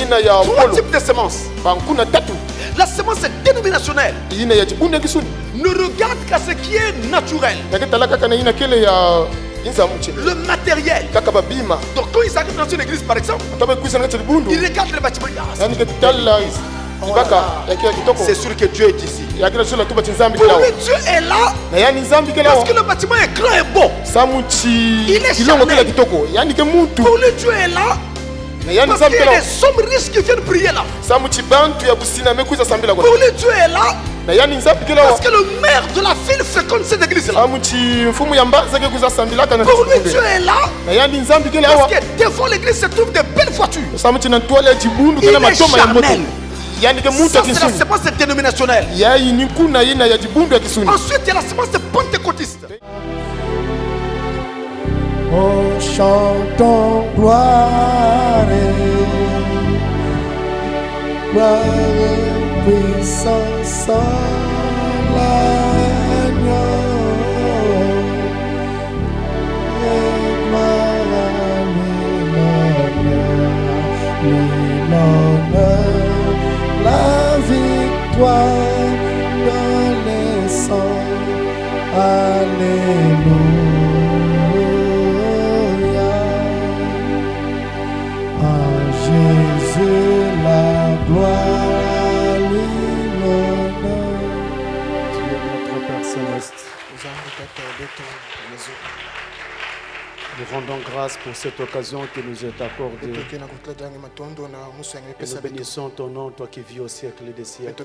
trois types de semences. La semence est dénominationnelle. Ne regarde qu'à ce qui est naturel. Le matériel. Donc quand ils arrivent dans une église par exemple, ils regardent le bâtiment. C'est sûr que Dieu est ici. Pour lui, Dieu est là parce que le bâtiment est grand et beau. Il est charnel. Pour lui, Dieu est là parce qu'il y a des sommes riches qui viennent prier là. Pour lui, Dieu est là parce que le maire de la ville fréquente cette église là. Pour lui, Dieu est là parce que devant l'église se trouvent de belles voitures. Il est charnel. Ça, c'est la semence dénominationnelle. Ensuite, il y a la semence pentecôtiste. Oh, chantons gloire, gloire et puissance à l'agneau, et gloire à l'honneur, la victoire dans les sangs. Alléluia. À Jésus la gloire, l'honneur. Dieu notre Père Céleste, nous rendons grâce pour cette occasion qui nous est accordée. Et nous bénissons ton nom, toi qui vis au siècle des siècles.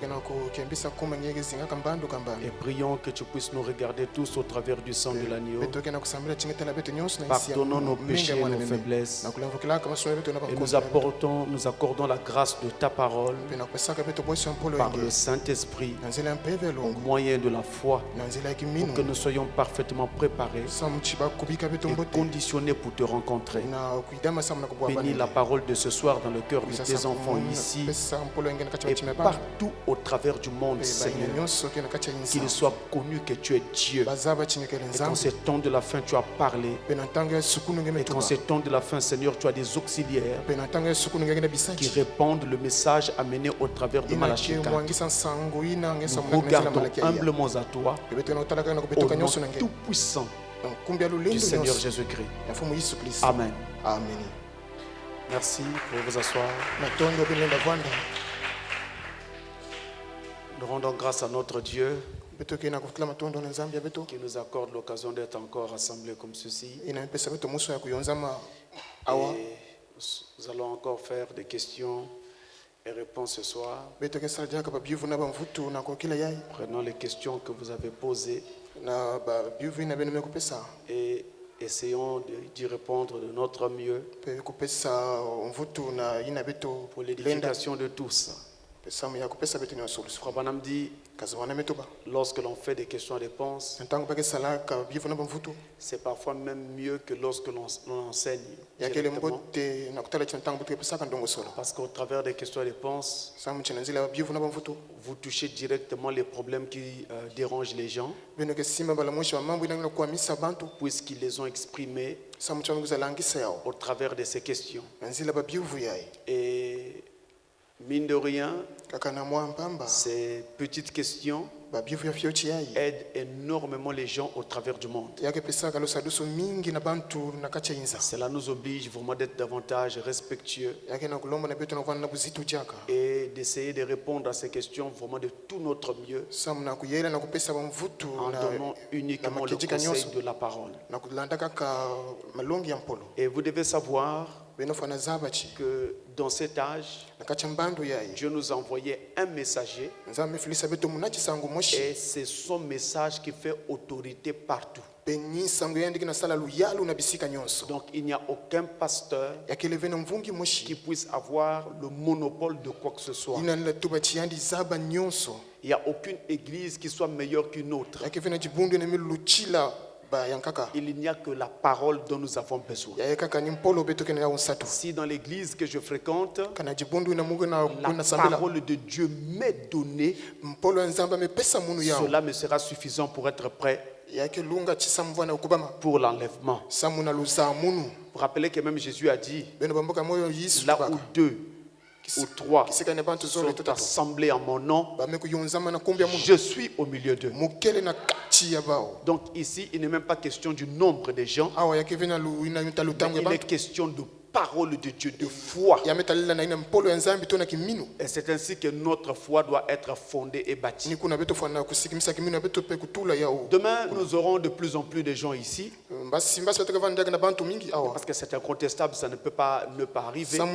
Et prions que tu puisses nous regarder tous au travers du sang de l'agneau. Pardonnons nos péchés et nos faiblesses. Et nous accordons la grâce de ta parole par le Saint-Esprit au moyen de la foi pour que nous soyons parfaitement préparés et conditionnés pour te rencontrer. Bénis la parole de ce soir dans le cœur de tes enfants ici et partout au travers du monde, Seigneur. Qu'il soit connu que tu es Dieu. Et qu'en ces temps de la fin, tu as parlé. Et qu'en ces temps de la fin, Seigneur, tu as des auxiliaires qui répandent le message amené au travers de Malachie 4. Nous regardons humblement à toi, au nom tout-puissant du Seigneur Jésus-Christ. Amen. Amen. Merci, vous pouvez vous asseoir. Nous rendons grâce à notre Dieu qui nous accorde l'occasion d'être encore rassemblés comme ceci. Et nous allons encore faire des questions et réponses ce soir. Prenons les questions que vous avez posées et essayons d'y répondre de notre mieux pour l'édification de tous. Frère Branham dit, lorsque l'on fait des questions-réponses, c'est parfois même mieux que lorsque l'on enseigne directement. Parce qu'au travers des questions-réponses, vous touchez directement les problèmes qui dérangent les gens, puisqu'ils les ont exprimés au travers de ces questions. Et mine de rien, ces petites questions aident énormément les gens au travers du monde. Cela nous oblige vraiment d'être davantage respectueux et d'essayer de répondre à ces questions vraiment de tout notre mieux en donnant uniquement le conseil de la parole. Et vous devez savoir que dans cet âge, Dieu nous a envoyé un messager et c'est son message qui fait autorité partout. Donc il n'y a aucun pasteur qui puisse avoir le monopole de quoi que ce soit. Il n'y a aucune église qui soit meilleure qu'une autre. Il n'y a que la parole dont nous avons besoin. Si dans l'église que je fréquente, la parole de Dieu m'est donnée, cela me sera suffisant pour être prêt pour l'enlèvement. Vous vous rappelez que même Jésus a dit, là où deux ou 3 sont assemblés en mon nom, je suis au milieu d'eux. Donc ici, il n'est même pas question du nombre de gens, mais il est question de parole de Dieu, de foi. Et c'est ainsi que notre foi doit être fondée et bâtie. Demain, nous aurons de plus en plus de gens ici. Parce que c'est incontestable, ça ne peut pas ne pas arriver. Mais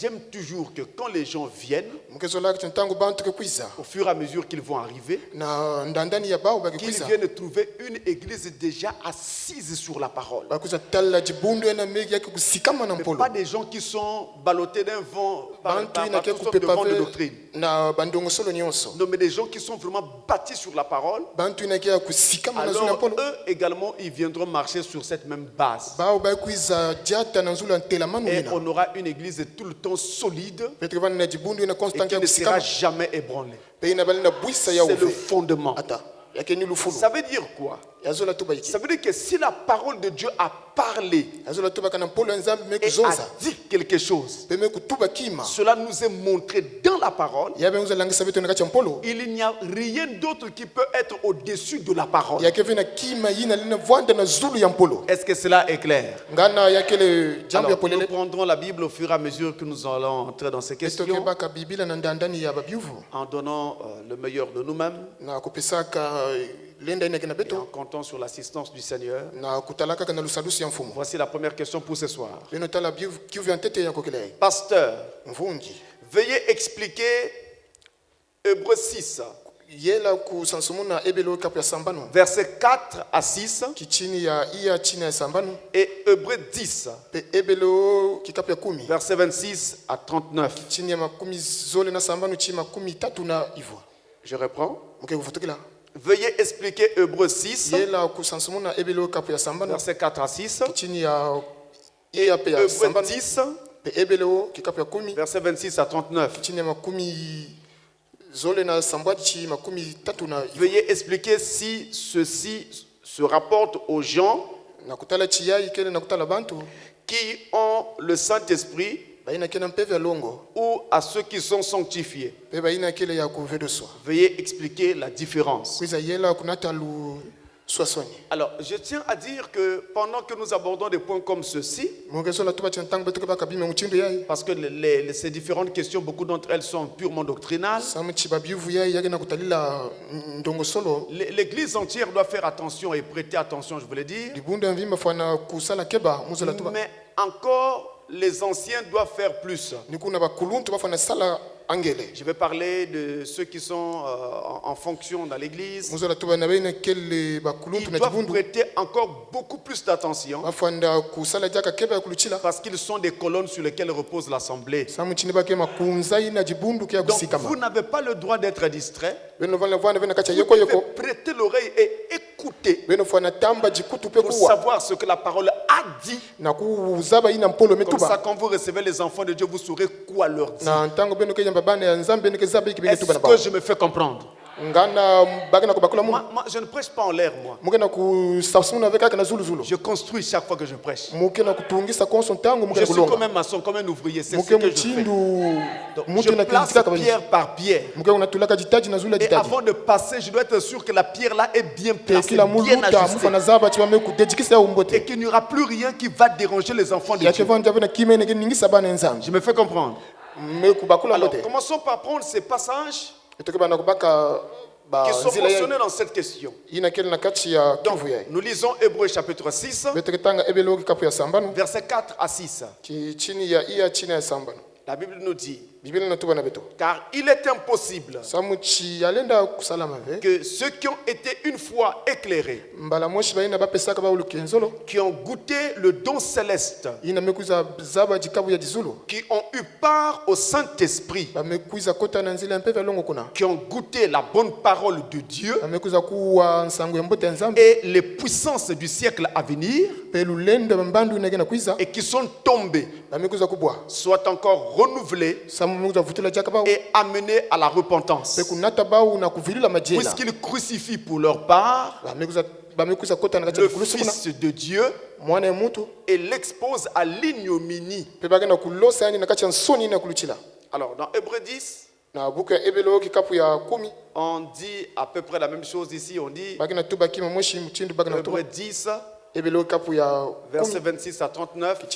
j'aime toujours que quand les gens viennent, au fur et à mesure qu'ils vont arriver, qu'ils viennent trouver une église déjà assise sur la parole. Mais pas des gens qui sont ballottés d'un vent par toutes sortes de vents de doctrine. Non, mais des gens qui sont vraiment bâtis sur la parole. Alors eux également, ils viendront marcher sur cette même base. Et on aura une église tout le temps solide et qui ne sera jamais ébranlée. C'est le fondement. Ça veut dire quoi? Ça veut dire que si la parole de Dieu a parlé et a dit quelque chose, cela nous est montré dans la parole. Il n'y a rien d'autre qui peut être au-dessus de la parole. Est-ce que cela est clair? Alors, nous prendrons la Bible au fur et à mesure que nous allons entrer dans ces questions, en donnant le meilleur de nous-mêmes et en comptant sur l'assistance du Seigneur. Voici la première question pour ce soir. Pasteur, veuillez expliquer Hébreux 6, versets 4 à 6 et Hébreux 10, versets 26 à 39. Je reprends. Veuillez expliquer Hébreux 6, versets 4 à 6, et Hébreux 10, versets 26 à 39. Veuillez expliquer si ceci se rapporte aux gens qui ont le Saint-Esprit ou à ceux qui sont sanctifiés. Veuillez expliquer la différence. Alors, je tiens à dire que pendant que nous abordons des points comme ceci, parce que ces différentes questions, beaucoup d'entre elles sont purement doctrinales, l'Église entière doit faire attention et prêter attention, je voulais dire. Mais encore, les anciens doivent faire plus. Je vais parler de ceux qui sont en fonction dans l'église. Ils doivent prêter encore beaucoup plus d'attention parce qu'ils sont des colonnes sur lesquelles repose l'assemblée. Donc vous n'avez pas le droit d'être distrait. Vous devez prêter l'oreille et écouter pour savoir ce que la parole a dit. Comme ça, quand vous recevez les enfants de Dieu, vous saurez quoi leur dire. Est-ce que je me fais comprendre? Moi, je ne prêche pas en l'air, moi. Je construis chaque fois que je prêche. Je suis comme un maçon, comme un ouvrier. C'est ce que je fais. Donc, je place pierre par pierre. Et avant de passer, je dois être sûr que la pierre là est bien placée, bien ajustée. Et qu'il n'y aura plus rien qui va déranger les enfants de Dieu. Je me fais comprendre. Alors, commençons par prendre ces passages qui sont mentionnés dans cette question. Donc, nous lisons Hébreux chapitre 6, versets 4 à 6. La Bible nous dit: car il est impossible que ceux qui ont été une fois éclairés, qui ont goûté le don céleste, qui ont eu part au Saint-Esprit, qui ont goûté la bonne parole de Dieu et les puissances du siècle à venir, et qui sont tombés, soient encore renouvelés et amenés à la repentance, puisqu'ils crucifient pour leur part le Fils de Dieu et l'expose à l'ignominie. Alors, dans Hébreux 10, on dit à peu près la même chose ici. On dit, Hébreux 10, verset 26 à 39,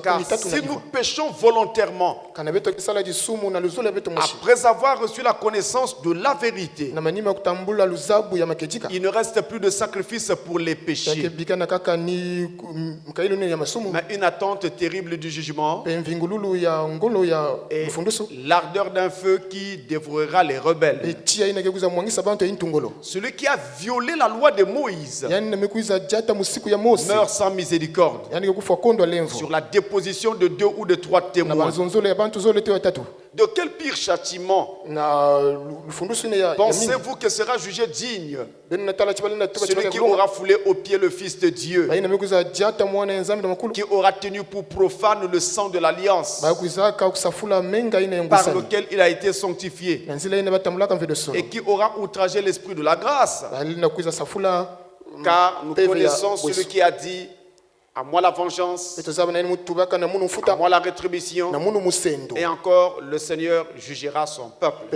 car si nous péchons volontairement, après avoir reçu la connaissance de la vérité, il ne reste plus de sacrifice pour les péchés, mais une attente terrible du jugement et l'ardeur d'un feu qui dévorera les rebelles. Celui qui a violé la loi de Moïse meurt sans miséricorde sur la déposition de 2 ou de 3 témoins. De quel pire châtiment pensez-vous que sera jugé digne celui qui aura foulé aux pieds le Fils de Dieu, qui aura tenu pour profane le sang de l'alliance par lequel il a été sanctifié, et qui aura outragé l'esprit de la grâce? Car nous connaissons celui qui a dit, à moi la vengeance, à moi la rétribution, et encore le Seigneur jugera son peuple.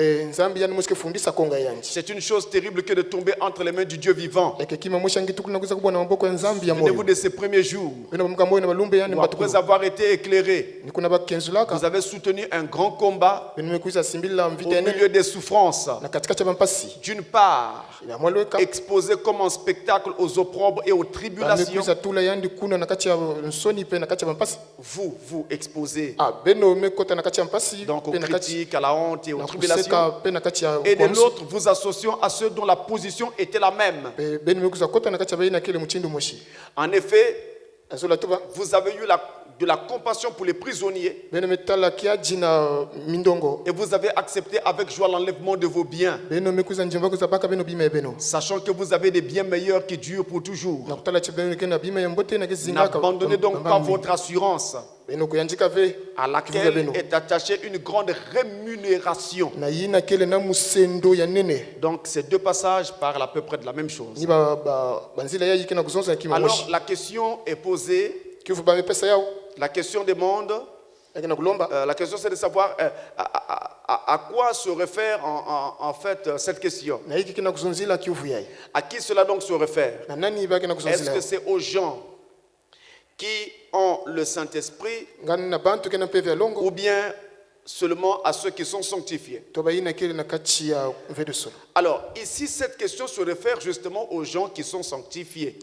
C'est une chose terrible que de tomber entre les mains du Dieu vivant. Souvenez-vous de ces premiers jours, où après avoir été éclairé, vous avez soutenu un grand combat au milieu des souffrances. D'une part, exposé comme un spectacle aux opprobres et aux tribulations, vous exposez donc aux critiques, à la honte et aux tribulations, et de l'autre vous associant à ceux dont la position était la même. En effet, vous avez eu de la compassion pour les prisonniers, et vous avez accepté avec joie l'enlèvement de vos biens, sachant que vous avez des biens meilleurs qui durent pour toujours. N'abandonnez donc pas votre assurance, à laquelle est attachée une grande rémunération. Donc ces deux passages parlent à peu près de la même chose. Alors la question est posée. La question demande, la question c'est de savoir à quoi se réfère en fait cette question. À qui cela donc se réfère? Est-ce que c'est aux gens qui ont le Saint-Esprit ou bien seulement à ceux qui sont sanctifiés? Alors ici cette question se réfère justement aux gens qui sont sanctifiés,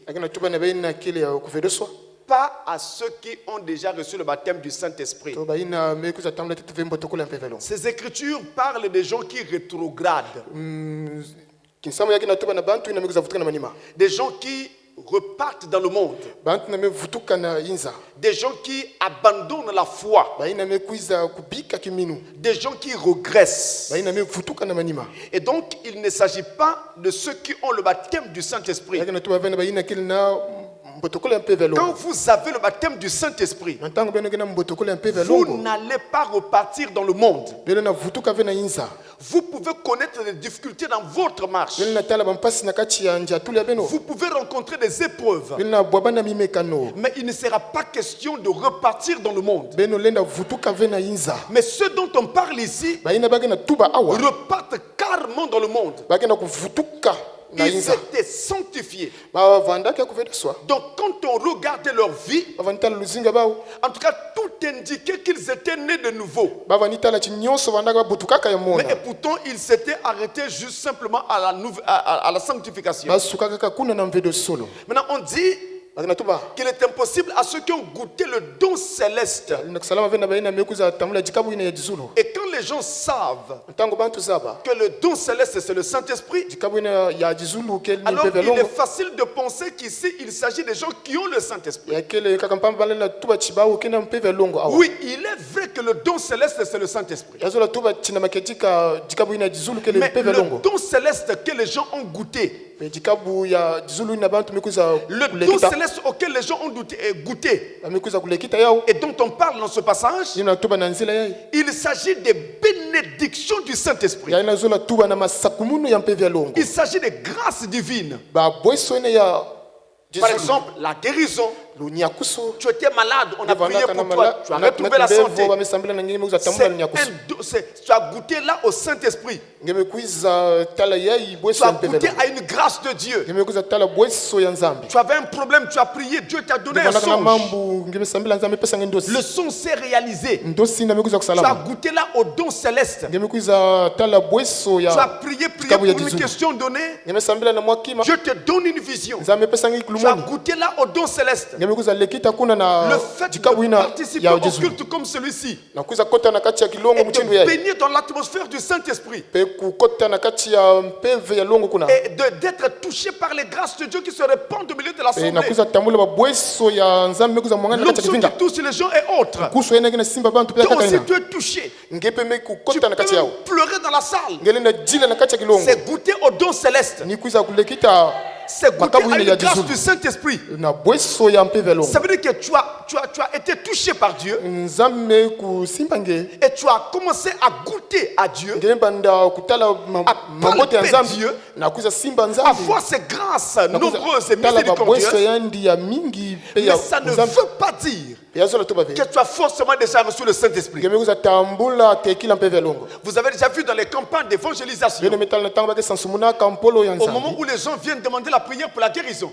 pas à ceux qui ont déjà reçu le baptême du Saint-Esprit. Ces écritures parlent des gens qui rétrogradent, des gens qui repartent dans le monde, des gens qui abandonnent la foi, des gens qui régressent. Et donc il ne s'agit pas de ceux qui ont le baptême du Saint-Esprit. Quand vous avez le baptême du Saint-Esprit, vous n'allez pas repartir dans le monde. Vous pouvez connaître des difficultés dans votre marche. Vous pouvez rencontrer des épreuves. Mais il ne sera pas question de repartir dans le monde. Mais ceux dont on parle ici repartent carrément dans le monde. Ils étaient sanctifiés. Donc quand on regardait leur vie, en tout cas tout indiquait qu'ils étaient nés de nouveau. Mais pourtant ils s'étaient arrêtés juste simplement à la sanctification. Maintenant on dit qu'il est impossible à ceux qui ont goûté le don céleste. Et quand les gens savent que le don céleste c'est le Saint-Esprit, alors il est facile de penser qu'ici il s'agit des gens qui ont le Saint-Esprit. Oui, il est vrai que le don céleste c'est le Saint-Esprit. Mais le don céleste que les gens ont goûté, Le don céleste auquel les gens ont goûté et dont on parle dans ce passage, il s'agit des bénédictions du Saint-Esprit. Il s'agit des grâces divines. Par exemple, la guérison. Tu étais malade, on a prié pour toi, tu as retrouvé la santé. Tu as goûté là au Saint-Esprit. Tu as goûté à une grâce de Dieu. Tu avais un problème, tu as prié, Dieu t'a donné un songe. Le songe s'est réalisé. Tu as goûté là au don céleste. Tu as prié pour une question donnée. Dieu te donne une vision. Tu as goûté là au don céleste. Le fait de participer au culte comme celui-ci et de baigner dans l'atmosphère du Saint-Esprit et d'être touché par les grâces de Dieu qui se répandent au milieu de l'assemblée. L'onction qui touche les gens est autre. Donc si tu es touché, tu peux pleurer dans la salle. C'est goûter au don céleste. C'est goûter à une grâce du Saint-Esprit. Ça veut dire que tu as été touché par Dieu et tu as commencé à goûter à Dieu, à palper Dieu, à voir ses grâces nombreuses et miséricordieuses. Mais ça ne veut pas dire que tu as forcément déjà reçu le Saint-Esprit. Vous avez déjà vu dans les campagnes d'évangélisation, au moment où les gens viennent demander la prière pour la guérison,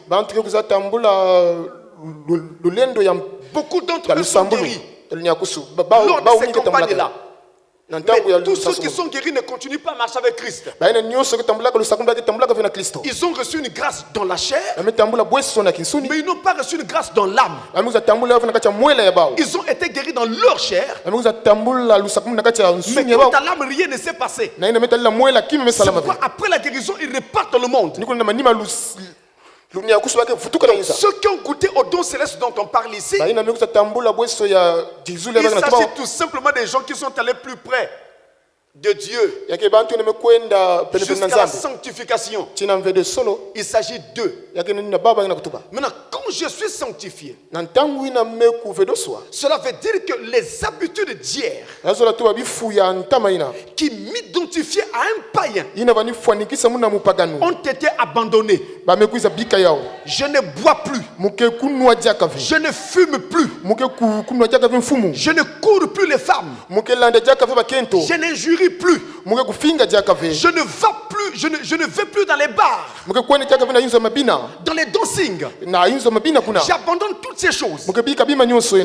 beaucoup d'entre eux sont guéris lors de ces campagnes-là. Mais tous ceux qui sont guéris ne continuent pas à marcher avec Christ. Ils ont reçu une grâce dans la chair, mais ils n'ont pas reçu une grâce dans l'âme. Ils ont été guéris dans leur chair, mais quant à l'âme, rien ne s'est passé. C'est pourquoi après la guérison, ils repartent dans le monde. Ceux qui ont goûté au don céleste dont on parle ici, il s'agit tout simplement des gens qui sont allés plus près de Dieu jusqu'à la sanctification. Il s'agit d'eux. Maintenant, quand je suis sanctifié, cela veut dire que les habitudes d'hier qui m'identifiaient à un païen ont été abandonnées. Je ne bois plus. Je ne fume plus. Je ne cours plus les femmes. Je n'injurie plus. Je ne vais plus. Je ne vais plus dans les bars, dans les dancing. J'abandonne toutes ces choses.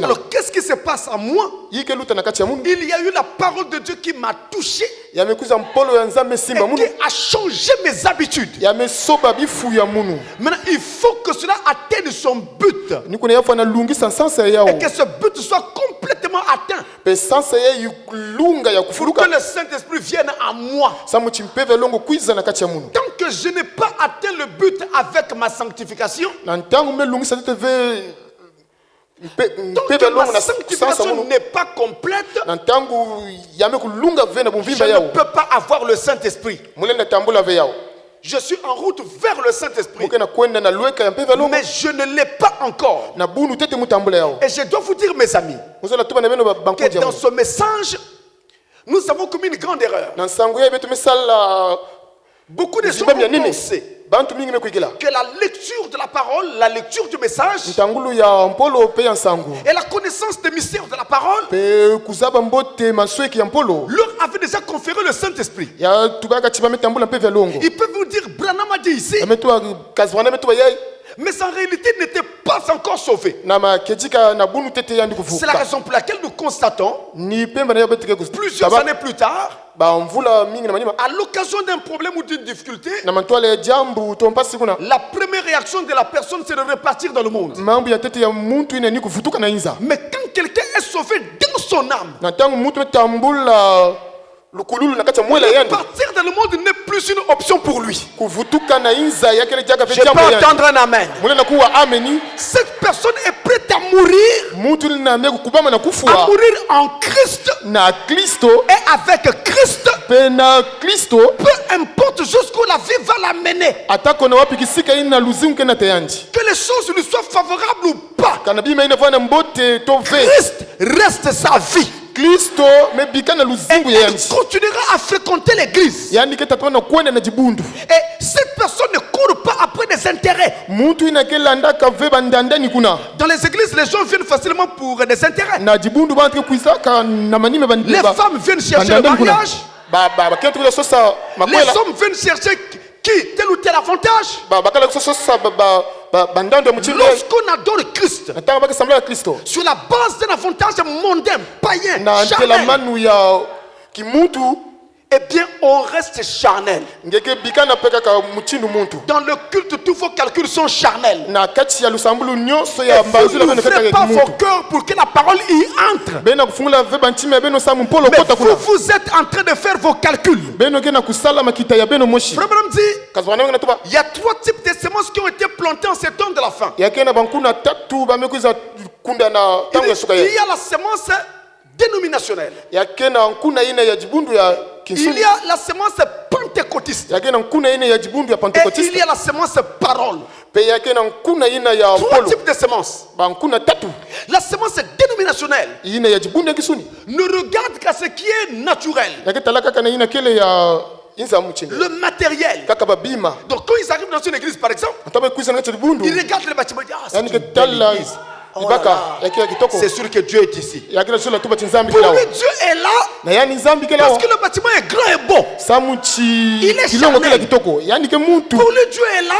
Alors qu'est-ce qui se passe à moi? Il y a eu la parole de Dieu qui m'a touché et qui a changé mes habitudes. Maintenant, il faut que cela atteigne son but et que ce but soit complètement atteint pour que le Saint-Esprit vienne à moi. Tant que je n'ai pas atteint le but avec ma sanctification, tant que ma sanctification n'est pas complète, je ne peux pas avoir le Saint-Esprit. Je suis en route vers le Saint-Esprit, mais je ne l'ai pas encore. Et je dois vous dire, mes amis, que dans ce message, nous avons commis une grande erreur. Beaucoup de gens ont pensé que la lecture de la parole, la lecture du message et la connaissance des mystères de la parole leur avait déjà conféré le Saint-Esprit. Ils peuvent vous dire, Branham a dit ici, mais en réalité il n'était pas encore sauvé. C'est la raison pour laquelle nous constatons plusieurs années plus tard, à l'occasion d'un problème ou d'une difficulté, la première réaction de la personne, c'est de repartir dans le monde. Mais quand quelqu'un est sauvé dans son âme, partir dans le monde n'est plus une option pour lui. Je peux entendre un amen. Cette personne est prête à mourir en Christ et avec Christ, peu importe jusqu'où la vie va l'amener, atako na wapi kisika ina luzimu kena tayandi que les choses lui soient favorables ou pas, kana bima ina vana mbote to ve Christ reste sa vie. Kristo mebika na luzimu Et ya il yandi continuera à fréquenter l'église. yani ketatwana kwenda na jibundu Et cette personne ne court pas après des intérêts. muntu ina kelanda ka ve bandandani kuna Dans les églises, les gens viennent facilement pour des intérêts. na jibundu bantu kuisaka na manime Les femmes viennent chercher le mariage. bakenda tukula sosa Les makwela hommes viennent chercher qui tel ou tel avantage. bakala sosa bandando muchimbe Lorsqu'on adore Christ nataka bakasambla ya Kristo sur la base d'un avantage mondain, païen, na ntela charnel, manu ya kimuntu eh bien on reste charnel. ngeke bikana peka ka muchindu muntu Dans le culte, tous vos calculs sont charnels. na kati ya lusambulu nyonso Et ya vous mbanzula beno n'ouvrez kaka pas ya vos muntu cœurs pour que la parole y entre. beno kufungula ve bantime beno samu mpolo Mais kota kuna vous êtes en train de faire vos calculs. beno kena kusala makita ya beno moshi Frère Branham dit, kazwana ngena tuba il y a 3 types de semences qui ont été plantées en ces temps de la fin. yakena bankuna tatu bamekuza kunda na tangu ya suka Il y ya a la semence dénominationnelle. yakena nkuna ine ya jibundu ya Il kinsuni y a la semence pentecôtiste. yakena nkuna ine ya jibundu ya Et il pentekotiste y a la semence parole. pe yakena nkuna ine ya 3 polo types de semences. bankuna tatu La semence dénominationnelle ine ya jibundu ya kisuni ne regarde qu'à ce qui est naturel, yaketala kaka na ine kele ya inza muchinde le matériel. kaka babima Donc quand ils arrivent dans une église, par exemple, ataba kuisa na jibundu ils regardent le bâtiment et disent, ah, c'est yani une belle ketala église. Oh là ibaka là. yakia kitoko C'est sûr que Dieu est ici. yakila sula tuba tinzambi Pour kelawo lui, Dieu est là na yani nzambi parce kelawo que le bâtiment est grand et beau. samuchi Il est kilongo charnel. kila kitoko yani ke muntu Pour lui, Dieu est là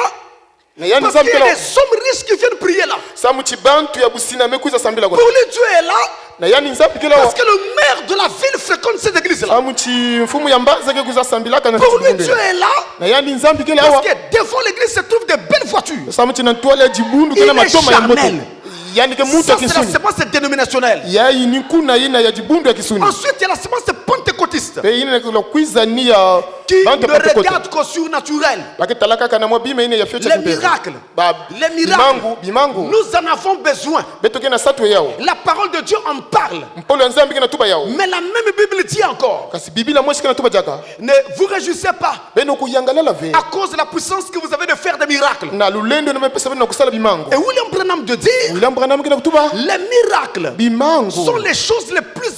na yani parce nzambi qu'il y a kelawo des hommes riches qui viennent prier là. samuchi bantu ya busina mekuiza sambila kwa Pour lui, Dieu est là na yani nzambi kelawo parce que le maire de la ville fréquente cette église là. samuchi mfumu ya mbaza ke kuza sambila kana Pour lui, Dieu est là na yani nzambi parce kelawo que devant l'église se trouvent de belles voitures. samuchi na ntwale ya jibundu Il kila est matoma ya moto charnel. yani ke muntu Ça, ya c'est la kisuni semence dénominationnelle. yayi ni kuna ina ya jibundu ya kisuni Ensuite, il y a la semence pentecôtiste pe ina kula kuiza ni ya qui bantu ne ya Pentecote. regarde qu'au surnaturel. baketala kaka na mwa bima ine ya fiocha Les kimpere. miracles. Ba- Les miracles. bimangu Nous en avons besoin. betoke na satu yao La parole de Dieu en parle. mpolo ya nzambi ke na tuba yao Mais la même Bible dit encore, kasi biblia moshi ke na tuba jaka ne vous réjouissez pas beno kuyangalela ve à cause de la puissance que vous avez de faire des miracles. na lulendo na mepesa beno na kusala bimangu Et William Branham de dire, William Branham ke na kutuba les miracles bimangu sont les choses les plus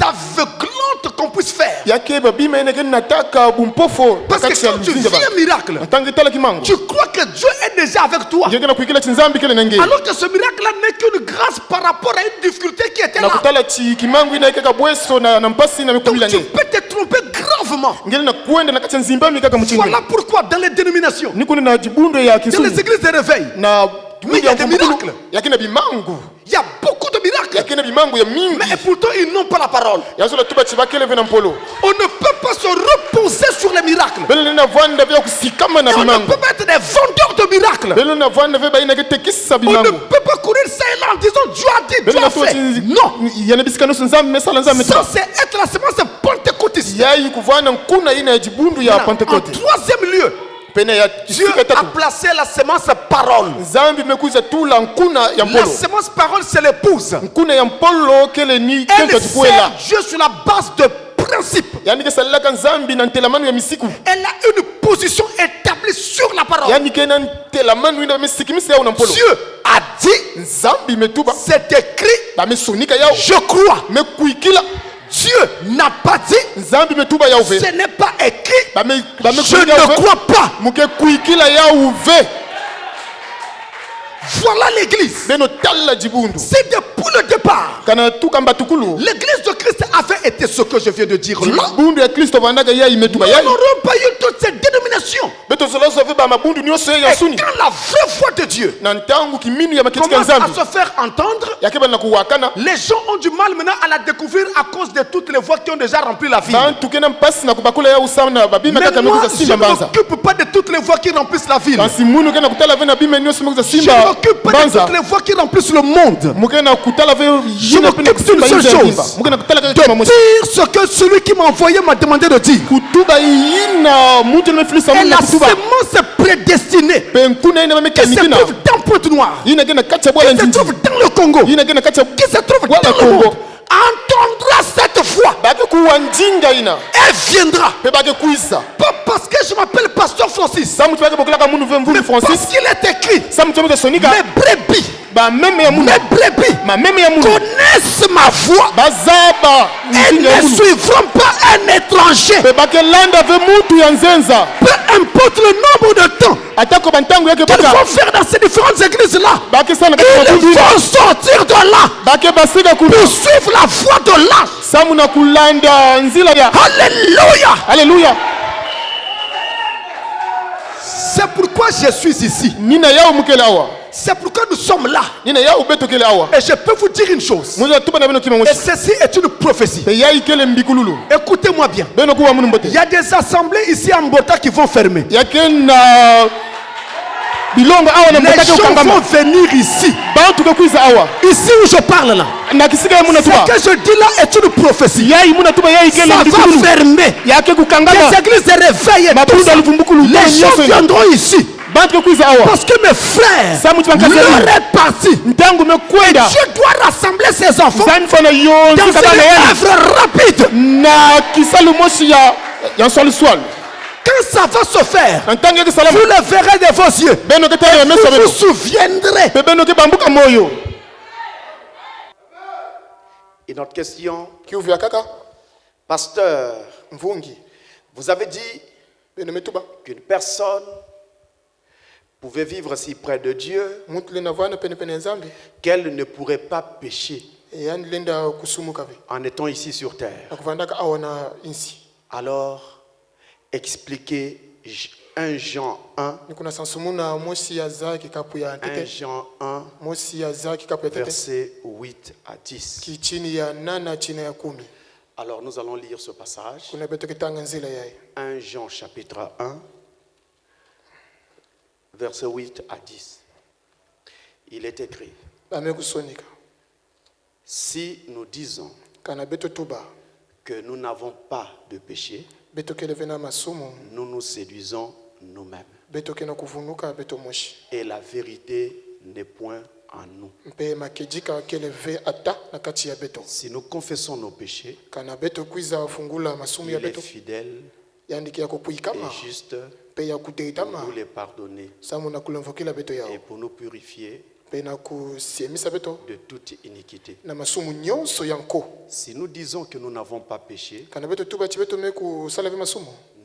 aveuglantes qu'on puisse faire. yake babima ene ke nataka bumpofo Parce que pakati ya quand tu luzinja vis ba un miracle, ntangi tala kimangu tu crois que Dieu est déjà avec toi. ngeke na kuikila chinzambi kele nange Alors que ce miracle-là n'est qu'une grâce par rapport à une difficulté qui était na là. kutala chi kimangu ina kaka bweso na mpasi na Donc mekumila tu nge peux te tromper gravement. ngeli na kuenda na kati ya nzimbami kaka mchingi Voilà pourquoi dans les dénominations, niko na jibundo ya dans kisuni les églises de réveil, na Mais il y a des miracles. yakina bimangu il y a beaucoup de miracles. yakina bimangu ya mingi Mais pourtant, ils n'ont pas la parole. yazola tuba chibakele vena mpolo On ne peut pas se reposer sur les miracles. bele nena vanda vya kusikama na Et on ne bimangu peut pas être des vendeurs de miracles. bele na vanda vya baina ke tekisa On ne bimangu peut pas courir ça et là en disant Dieu a dit, bele Dieu na a fait. Non. yana bisikano nzambe mesala nzambe Ça, tuba c'est être la semence pentecôtiste. yayi kuvana nkuna ina ya jibundu ya En Pentecote troisième lieu, pene ya Dieu sika a tatu placé la semence parole. nzambi mekuza tula nkuna ya La mpolo semence parole, c'est l'épouse. nkuna ya mpolo kele ni Elle kento tukwela sert Dieu sur la base de principes. yani kesalaka nzambi na ntelamano ya misiku Elle a une position établie sur la parole. yani ke na ntelamano ina misikimisi yao na mpolo Dieu a dit, nzambi metuba c'est écrit, bamesonika yao je crois. mekuikila Dieu n'a pas dit, nzambi metuba yao ve ce n'est pas écrit, je bamekuikila ne crois pas. mukekuikila yao ve Voilà l'église. beno tala jibundu C'est depuis le départ. kana tukamba tukulu L'église de Christ avait été ce que je viens de dire là. jibundu ya kristo vandaka yai metuba Nous yai n'aurons pas eu toutes ces dénominations. betozolozo ve bamabundu nyonso Et ya suni quand la vraie foi de Dieu na ntangu kiminu ya maketika commence à nzambi se faire entendre, yake bana kuwakana les gens ont du mal maintenant à la découvrir à cause de toutes les voix qui ont déjà rempli la ville. bantu kena mpasi na kubakula yao sana na babima Mais kaka moi, mekuza je simba ne mbanza m'occupe pas de toutes les voix qui remplissent la ville. kasi munu kena kutala ve na bima nyonso mekuza Je ne simba m'occupe pas de mbanza toutes les voix qui remplissent le monde. mukena kutala ve yina m'occupe pena d'une kusimba seule nje ya chose. bimba mukena kutala kaka De kama moshi dire ce que celui qui m'a envoyé m'a demandé de dire. kutuba yina mutu nimefilisa Et mungu la na kutuba semence prédestinée penkuna ina qui bameka se mikina trouve dans Pointe-Noire, yina kena kacha qui bwala se njinji trouve dans le Congo, yina kena kacha qui se trouve Voilà dans le Congo. monde, entendra cette voix bake kuwa njinga ina et viendra. pe bake kuisa Pas parce que je m'appelle François 6. Mais parce qu'il est écrit, mes brebis connaissent ma voix et ne suivront pas un étranger. Peu importe le nombre de temps qu'ils vont faire dans ces différentes églises-là, ils vont sortir de là pour suivre la voie de l'âge. Alléluia. Alléluia. C'est pourquoi je suis ici. C'est pourquoi nous sommes là. Et je peux vous dire une chose. Et ceci est une prophétie. Écoutez-moi bien. Il y a des assemblées ici à Mbota qui vont fermer. Les gens vont venir ici. Ici où je parle là. Ce que je dis là est une prophétie. Ça va fermer. Les églises se réveillent. Les gens viendront ici. Parce que mes frères, leur est parti. Et Dieu doit rassembler ses enfants dans une œuvre rapide. Quand ça va se faire, vous le verrez de vos yeux. Et vous vous souviendrez. Une autre question. Pasteur, vous avez dit qu'une personne pouvait vivre si près de Dieu qu'elle ne pourrait pas pécher en étant ici sur terre. Alors, expliquez 1 Jean 1, 1 Jean 1, versets 8 à 10. Alors, nous allons lire ce passage. 1 Jean chapitre 1, versets 8 à 10. Il est écrit: si nous disons que nous n'avons pas de péché, nous nous séduisons nous-mêmes. Et la vérité n'est point en nous. Si nous confessons nos péchés, il est fidèle et juste pour nous les pardonner et pour nous purifier de toute iniquité. Si nous disons que nous n'avons pas péché,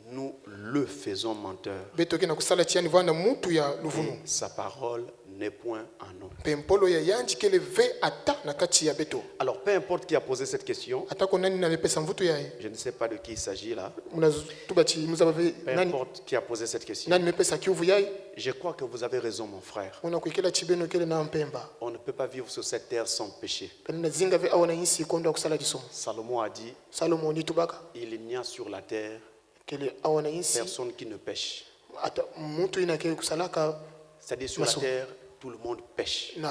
nous le faisons menteur. Et sa parole n'est point en nous. Alors, peu importe qui a posé cette question, je ne sais pas de qui il s'agit là. Peu importe qui a posé cette question, je crois que vous avez raison, mon frère. On ne peut pas vivre sur cette terre sans péché. Salomon a dit, il n'y a sur la terre personne qui ne pêche. C'est-à-dire sur la terre, tout le monde pêche. C'est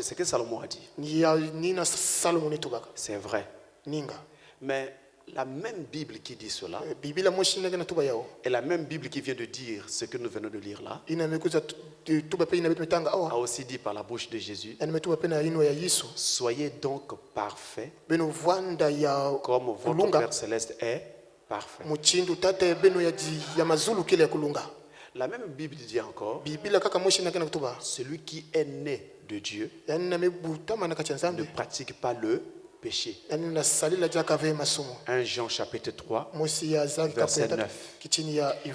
ce que Salomon a dit. C'est vrai. Mais la même Bible qui dit cela, et la même Bible qui vient de dire ce que nous venons de lire là, a aussi dit par la bouche de Jésus: soyez donc parfaits comme votre Père Céleste est parfait. La même Bible dit encore: celui qui est né de Dieu ne pratique pas le péché. 1 Jean chapitre 3, verset 9.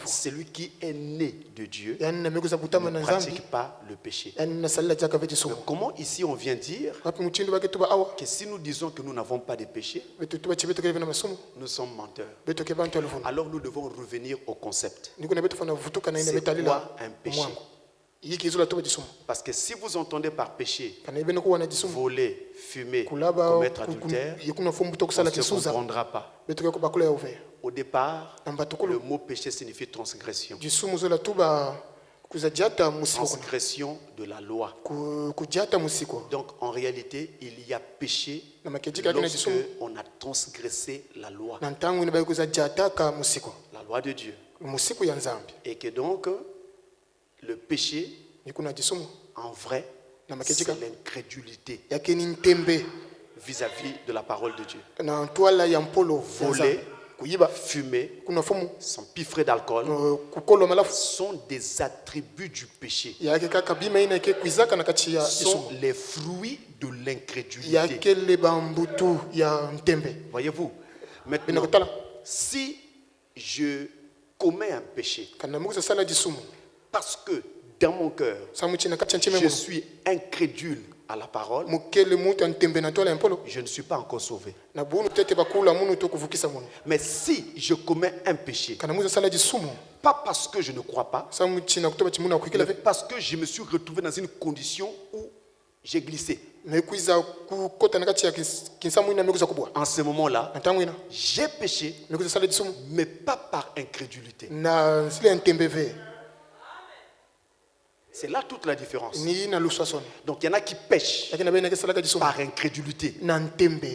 Celui qui est né de Dieu ne pratique pas le péché. Donc, comment ici on vient dire que si nous disons que nous n'avons pas de péché, nous sommes menteurs. Alors nous devons revenir au concept. C'est quoi un péché? Parce que si vous entendez par péché voler, fumer, commettre adultère, on ne se comprendra pas. Au départ, le mot péché signifie transgression. Transgression de la loi. Donc en réalité, il y a péché lorsque on a transgressé la loi. La loi de Dieu. Et que donc le péché, en vrai, c'est l'incrédulité vis-à-vis de la parole de Dieu. Voler, fumer, s'empiffrer d'alcool, sont des attributs du péché. Sont les fruits de l'incrédulité. Voyez-vous, maintenant, si je commets un péché, parce que dans mon cœur, je suis incrédule à la parole, je ne suis pas encore sauvé. Mais si je commets un péché, pas parce que je ne crois pas, mais parce que je me suis retrouvé dans une condition où j'ai glissé. En ce moment-là, j'ai péché, mais pas par incrédulité. C'est là toute la différence. Donc il y en a qui pêchent par incrédulité.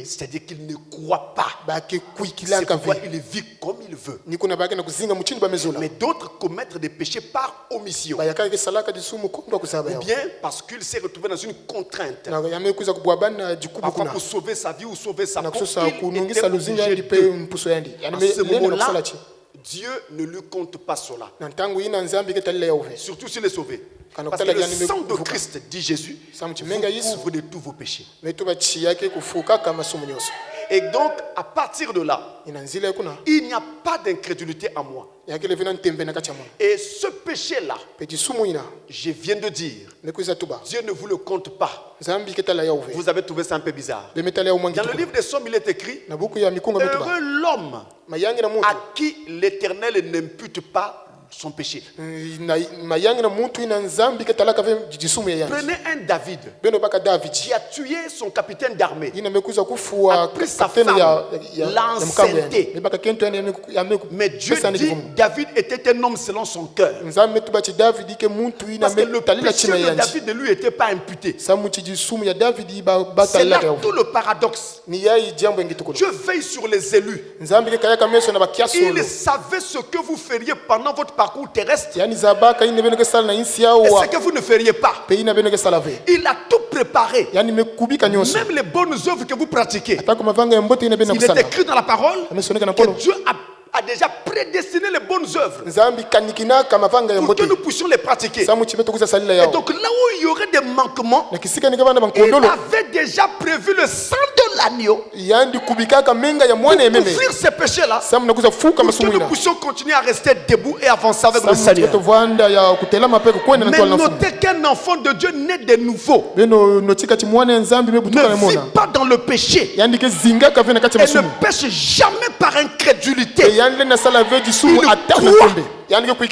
C'est-à-dire qu'ils ne croient pas. C'est pourquoi il vit comme il veut. Mais d'autres commettent des péchés par omission. Ou bien parce qu'il s'est retrouvé dans une contrainte. Parfois pour sauver sa vie ou sauver sa peau, il était obligé de... En ce moment-là, Dieu ne lui compte pas cela. Surtout s'il est sauvé. Parce que le sang de Christ, dit Jésus, vous couvre de tous vos péchés. Et donc, à partir de là, il n'y a pas d'incrédulité en moi. Et ce péché-là, je viens de dire, Dieu ne vous le compte pas. Vous avez trouvé ça un peu bizarre. Dans le livre des Psaumes, il est écrit, heureux l'homme à qui l'Éternel n'impute pas son péché. Prenez un David qui a tué son capitaine d'armée, a pris sa femme, l'a enceintée. Mais Dieu dit David était un homme selon son cœur. Parce que le péché de David ne lui était pas imputé. C'est là tout le paradoxe. Dieu veille sur les élus. Il savait ce que vous feriez pendant votre parcours terrestre et ce que vous ne feriez pas. Il a tout préparé. Même les bonnes œuvres que vous pratiquez. Il est écrit dans la parole que Dieu a déjà prédestiné les bonnes œuvres pour que nous puissions les pratiquer. Et donc là où il y aurait des manquements, il avait déjà prévu le sang de l'agneau pour couvrir ces péchés-là, pour que nous puissions continuer à rester debout et avancer avec le Seigneur. Mais notez qu'un enfant de Dieu né de nouveau ne vit pas dans le péché et ne pêche jamais par incrédulité. Il croit.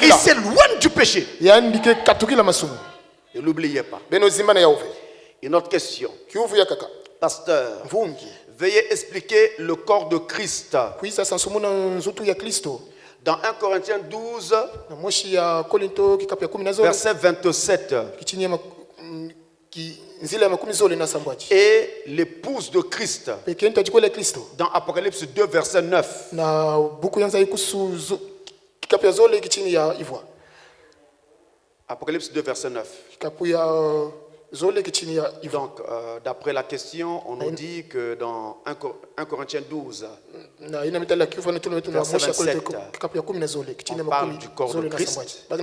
Il s'éloigne du péché. Et n'oubliez pas. Une autre question. Pasteur, veuillez expliquer le corps de Christ. Dans 1 Corinthiens 12, verset 27. Et l'épouse de Christ. Dans Apocalypse 2, verset 9. Apocalypse 2, verset 9. Donc, d'après la question, on nous dit que dans 1 Corinthiens 12, verset 27, on parle du corps de Christ. Et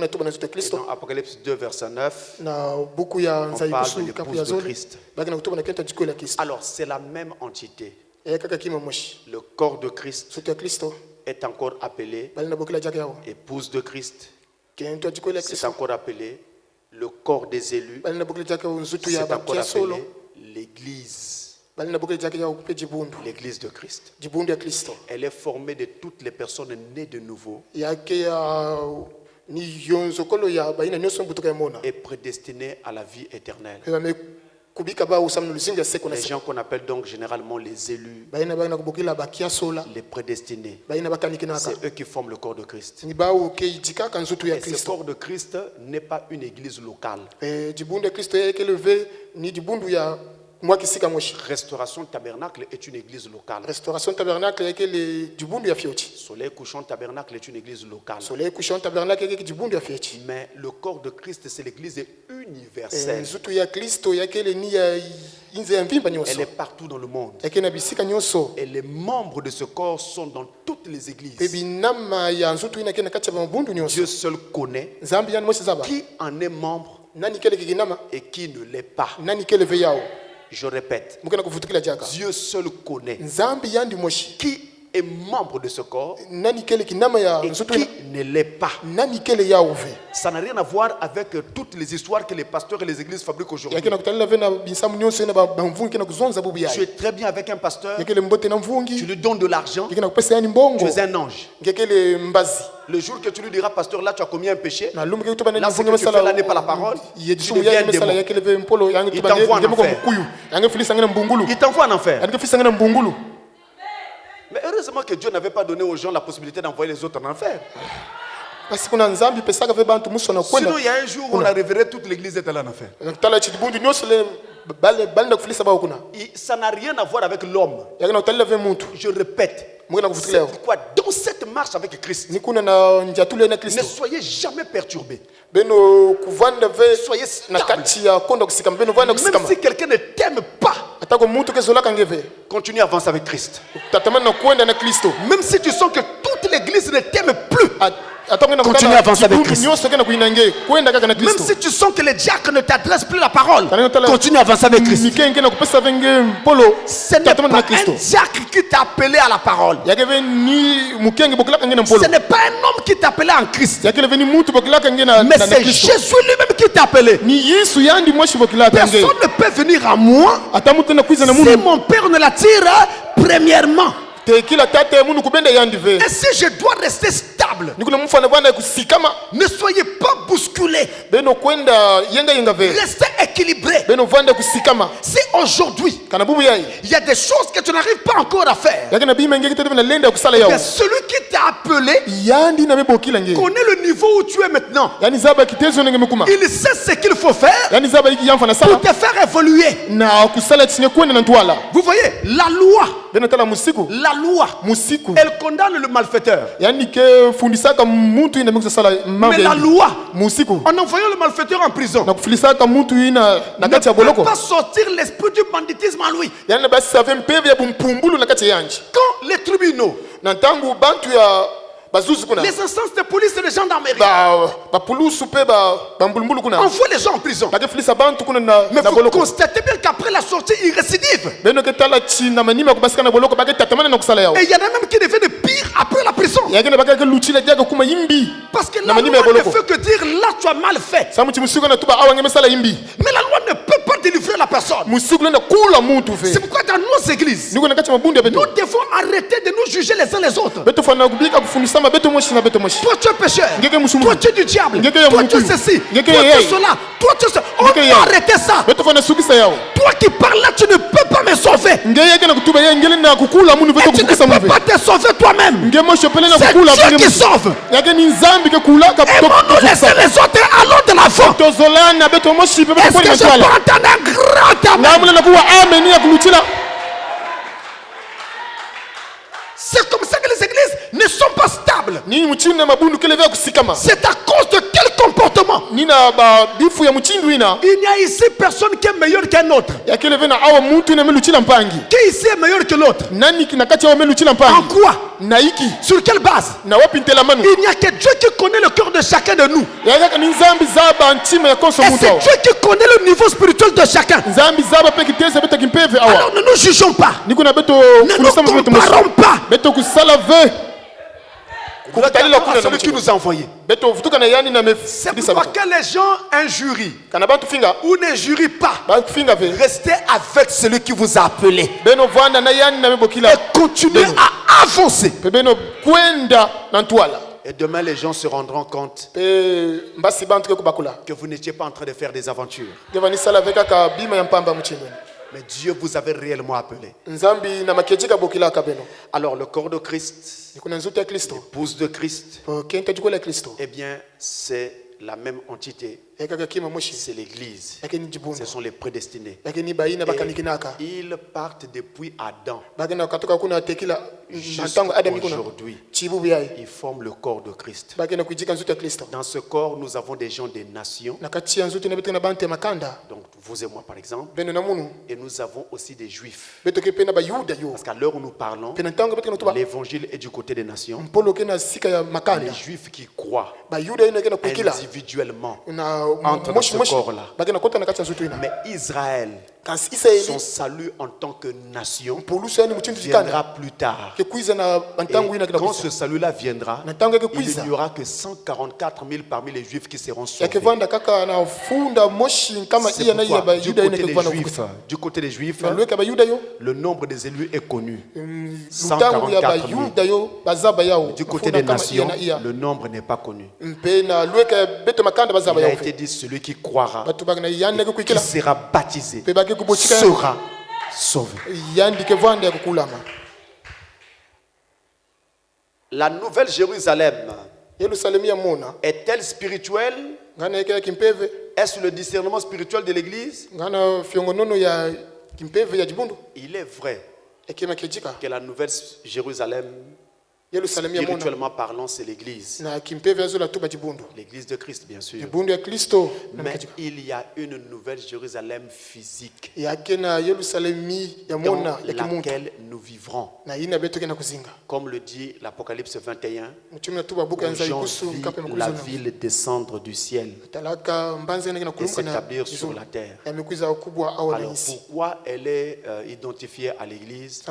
dans Apocalypse 2, verset 9, on parle de l'épouse de Christ. Alors, c'est la même entité. Le corps de Christ est encore appelé épouse de Christ. C'est encore appelé le corps des élus. C'est encore appelé l'église. L'église de Christ. Elle est formée de toutes les personnes nées de nouveau et prédestinées à la vie éternelle. Les gens qu'on appelle donc généralement les élus, les prédestinés, c'est eux qui forment le corps de Christ. Et ce corps de Christ n'est pas une église locale. Restauration Tabernacle est une église locale. Soleil couchant Tabernacle est une église locale. Mais le corps de Christ, c'est l'église universelle. Elle est partout dans le monde. Et les membres de ce corps sont dans toutes les églises. Dieu seul connaît qui en est membre et qui ne l'est pas. Je répète, Dieu seul connaît qui est membre de ce corps et qui ne l'est pas. Ça n'a rien à voir avec toutes les histoires que les pasteurs et les églises fabriquent aujourd'hui. Tu es très bien avec un pasteur, tu lui donnes de l'argent, tu es un ange. Le jour que tu lui diras, pasteur, là tu as commis un péché, là ce que tu fais là n'est pas la parole, tu deviens un démon. Il t'envoie en enfer. Il t'envoie en enfer. Mais heureusement que Dieu n'avait pas donné aux gens la possibilité d'envoyer les autres en enfer. Sinon, il y a un jour où on a révélé toute l'église était là en enfer. Ça n'a rien à voir avec l'homme. Je répète. C'est pourquoi dans cette marche avec Christ, ne soyez jamais perturbés. Soyez stable. Même si quelqu'un ne t'aime pas, continue à avancer avec Christ. Même si tu sens que toute l'église ne t'aime plus, continue à avancer avec Christ. Même si tu sens que les diacres ne t'adressent plus la parole, continue à avancer avec Christ. Ce n'est pas un diacre qui t'a appelé à la parole. Ce n'est pas un homme qui t'a appelé en Christ. Mais c'est Jésus lui-même qui t'a appelé. Personne ne peut venir à moi si mon Père ne l'attire premièrement. Et si je dois rester stable, ne soyez pas bousculés. Restez équilibré. Si aujourd'hui il y a des choses que tu n'arrives pas encore à faire, celui qui t'a appelé connaît le niveau où tu es maintenant. Il sait ce qu'il faut faire pour te faire évoluer. Vous voyez, la loi, elle condamne le malfaiteur. Mais la loi, en envoyant le malfaiteur en prison, ne peut pas sortir l'esprit du banditisme en lui. Quand les tribunaux, les instances de police et de gendarmerie envoient les gens en prison, mais vous constatez bien qu'après la sortie, ils récidivent. Et il y en a même qui deviennent pire après la prison. Parce que la loi ne fait que dire là tu as mal fait. Mais la loi ne peut pas délivrer la personne. C'est pourquoi dans nos églises, nous devons arrêter de nous juger les uns les autres. Toi tu es pécheur, toi tu es du diable, toi tu es ceci, toi tu es cela, toi tu es cela. On doit arrêter ça. Toi qui parles là, tu ne peux pas me sauver. Et tu ne peux pas te sauver toi-même. C'est Dieu qui sauve. Aimons-nous laisser les autres, allons de l'avant. Est-ce que je peux entendre un grand amen? C'est comme ça que les églises ne sont pas stables. C'est à cause de quel comportement? Il n'y a ici personne qui est meilleur qu'un autre. Qui ici est meilleur que l'autre? En quoi? Sur quelle base? Il n'y a que Dieu qui connaît le cœur de chacun de nous. Et c'est Dieu qui connaît le niveau spirituel de chacun. Alors ne nous jugeons pas. Ne nous comparons pas. Celui qui nous a envoyé. C'est pourquoi que les gens injurient ou ne jurient pas, restez avec celui qui vous a appelé et continuez à avancer. Et demain les gens se rendront compte que vous n'étiez pas en train de faire des aventures, mais Dieu vous avait réellement appelé. Alors le corps de Christ, l'épouse de Christ, eh bien c'est la même entité. C'est l'Église. Ce sont les prédestinés. Et ils partent depuis Adam. Aujourd'hui, ils forment le corps de Christ. Dans ce corps, nous avons des gens des nations. Donc vous et moi par exemple. Et nous avons aussi des juifs. Parce qu'à l'heure où nous parlons, l'évangile est du côté des nations. Les juifs qui croient individuellement entrent dans ce corps-là. Mais Israël, son salut en tant que nation viendra plus tard. Et quand ce salut-là viendra, il n'y aura que 144 000 parmi les juifs qui seront sauvés. C'est pourquoi du côté des juifs, le nombre des élus est connu. 144 000. Du côté des nations, le nombre n'est pas connu. Il a été dit, celui qui croira et qui sera baptisé sera sauvé. La nouvelle Jérusalem est-elle spirituelle? Est-ce le discernement spirituel de l'Église? Il est vrai que la nouvelle Jérusalem, spirituellement parlant, c'est l'Église. L'Église de Christ, bien sûr. Mais il y a une nouvelle Jérusalem physique dans laquelle nous vivrons. Comme le dit l'Apocalypse 21, où Jean vit la ville descendre du ciel et s'établir sur la terre. Alors pourquoi elle est identifiée à l'Église?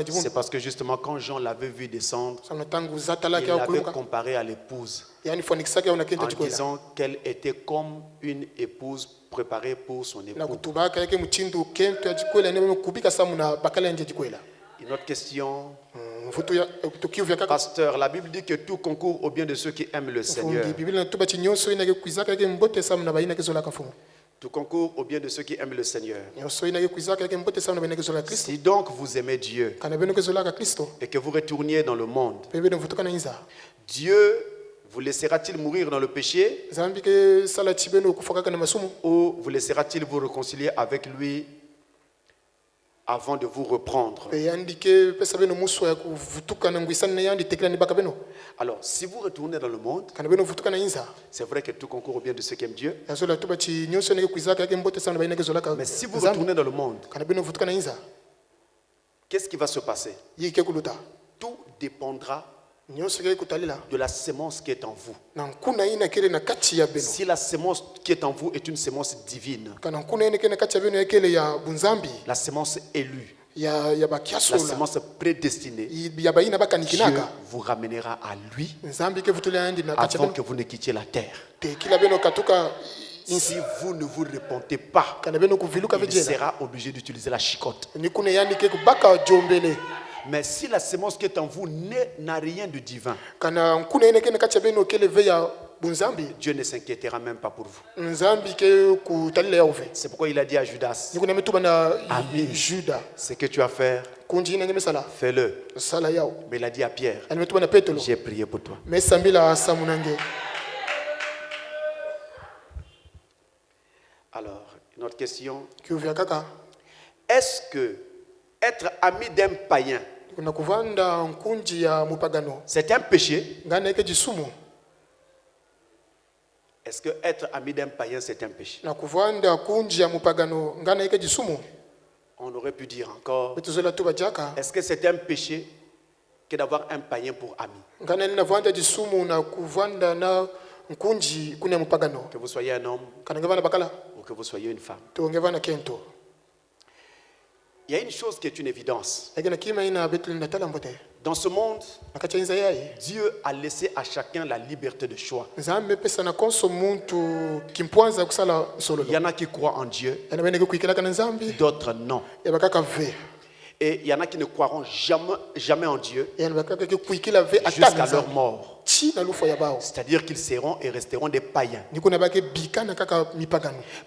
C'est parce que justement quand Jean l'avait vu descendre, il l'avait comparé à l'épouse en disant qu'elle était comme une épouse préparée pour son époux. Une autre question. Pasteur, la Bible dit que tout concourt au bien de ceux qui aiment le Seigneur. Tout concourt au bien de ceux qui aiment le Seigneur. Si donc vous aimez Dieu et que vous retourniez dans le monde, Dieu vous laissera-t-il mourir dans le péché ou vous laissera-t-il vous réconcilier avec lui avant de vous reprendre? Alors, si vous retournez dans le monde, c'est vrai que tout concourt au bien de ceux qui aiment Dieu. Mais si vous retournez dans le monde, qu'est-ce qui va se passer? Tout dépendra de la sémence qui est en vous. Si la sémence qui est en vous est une sémence divine, la sémence élue, la sémence prédestinée, Dieu vous ramènera à lui avant que vous ne quittiez la terre. Si vous ne vous repentez pas, il sera obligé d'utiliser la chicotte. Mais si la sémence qui est en vous n'a rien de divin, Dieu ne s'inquiétera même pas pour vous. C'est pourquoi il a dit à Judas, ami, ce que tu as à faire, fais-le. Mais il a dit à Pierre, j'ai prié pour toi. Alors, une autre question. Est-ce que être ami d'un païen, c'est un péché? Est-ce que être ami d'un païen, c'est un péché? On aurait pu dire encore, est-ce que c'est un péché que d'avoir un païen pour ami? Que vous soyez un homme ou que vous soyez une femme. Il y a une chose qui est une évidence. Dans ce monde, Dieu a laissé à chacun la liberté de choix. Il y en a qui croient en Dieu, d'autres non. Et il y en a qui ne croiront jamais en Dieu jusqu'à leur mort. C'est-à-dire qu'ils seront et resteront des païens.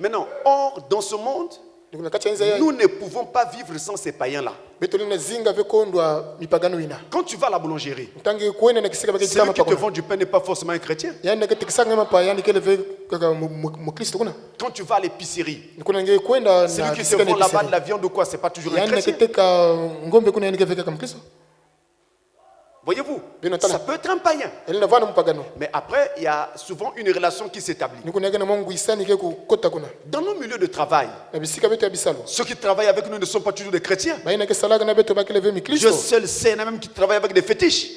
Maintenant, or, dans ce monde, Nous ne pouvons pas vivre sans ces païens-là. Quand tu vas à la boulangerie, celui qui te vend du pain n'est pas forcément un chrétien. Quand tu vas à l'épicerie, celui qui te vend là-bas de la viande ou quoi, c'est pas toujours un chrétien. Voyez-vous, ça peut être un païen. Mais après, il y a souvent une relation qui s'établit. Dans nos milieux de travail, ceux qui travaillent avec nous ne sont pas toujours des chrétiens. Je seul sais, il y en a même qui travaillent avec des fétiches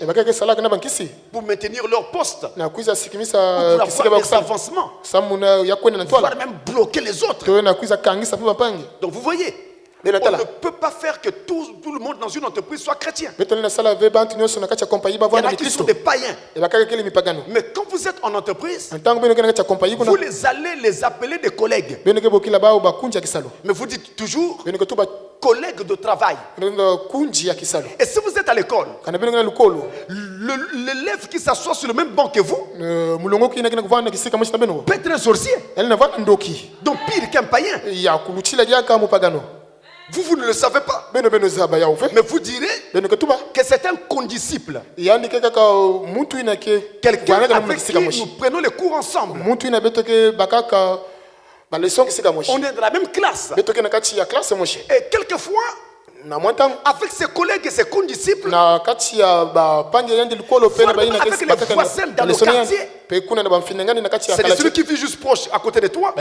pour maintenir leur poste, pour avoir des avancements, voire même bloquer les autres. Donc vous voyez, on ne peut pas faire que tout le monde dans une entreprise soit chrétien. Il y en a qui sont des païens. Mais quand vous êtes en entreprise, vous allez les appeler des collègues. Mais vous dites toujours collègues de travail. Et si vous êtes à l'école, l'élève qui s'assoit sur le même banc que vous peut être un sorcier. Donc pire qu'un païen. Vous ne le savez pas. Mais vous direz que c'est un condisciple. Quelqu'un avec qui nous prenons les cours ensemble. On est de la même classe. Et quelquefois, avec ses collègues et ses condisciples, avec les voisins dans le quartier, c'est celui qui vit juste proche à côté de toi.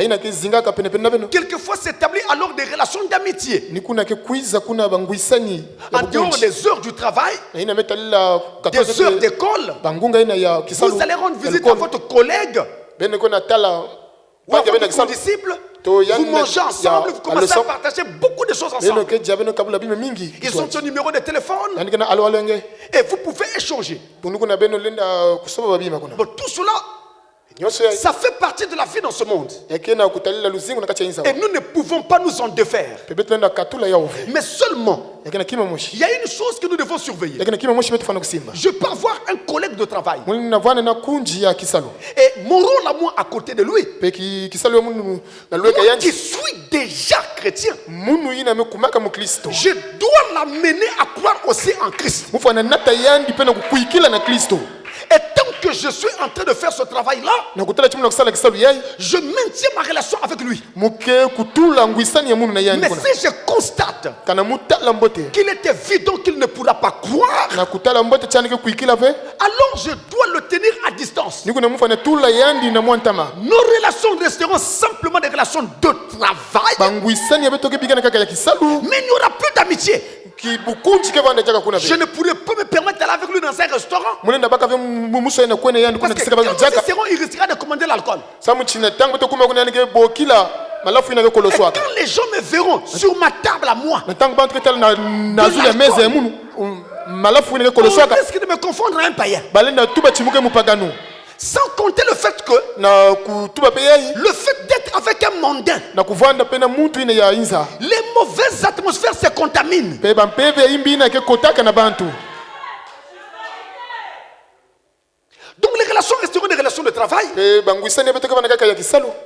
Quelquefois s'établit alors des relations d'amitié. En dehors des heures du travail, des heures d'école, vous allez rendre visite à votre collègue ou à votre condisciple. Vous mangez ensemble, vous commencez à partager beaucoup de choses ensemble. Ils ont son numéro de téléphone et vous pouvez échanger. Bon, tout cela, ça fait partie de la vie dans ce monde. Et nous ne pouvons pas nous en défaire. Mais seulement, il y a une chose que nous devons surveiller. Je peux avoir un collègue de travail. Et mon rôle à moi à côté de lui, qui suis déjà chrétien, je dois l'amener à croire aussi en Christ. Et tant que je suis en train de faire ce travail-là, je maintiens ma relation avec lui. Mais si je constate qu'il était évident qu'il ne pourra pas croire, alors je dois le tenir à distance. Nos relations resteront simplement des relations de travail, mais il n'y aura plus d'amitié. Je ne pourrais pas me permettre d'aller avec lui dans un restaurant, parce que quand nous serons, il risquera de commander l'alcool. Et quand les gens me verront sur ma table à moi, on risque de me confondre à un païen. Sans compter le fait que le fait d'être avec un mondain, les mauvaises atmosphères se contaminent. Donc les relations resteront des relations de travail.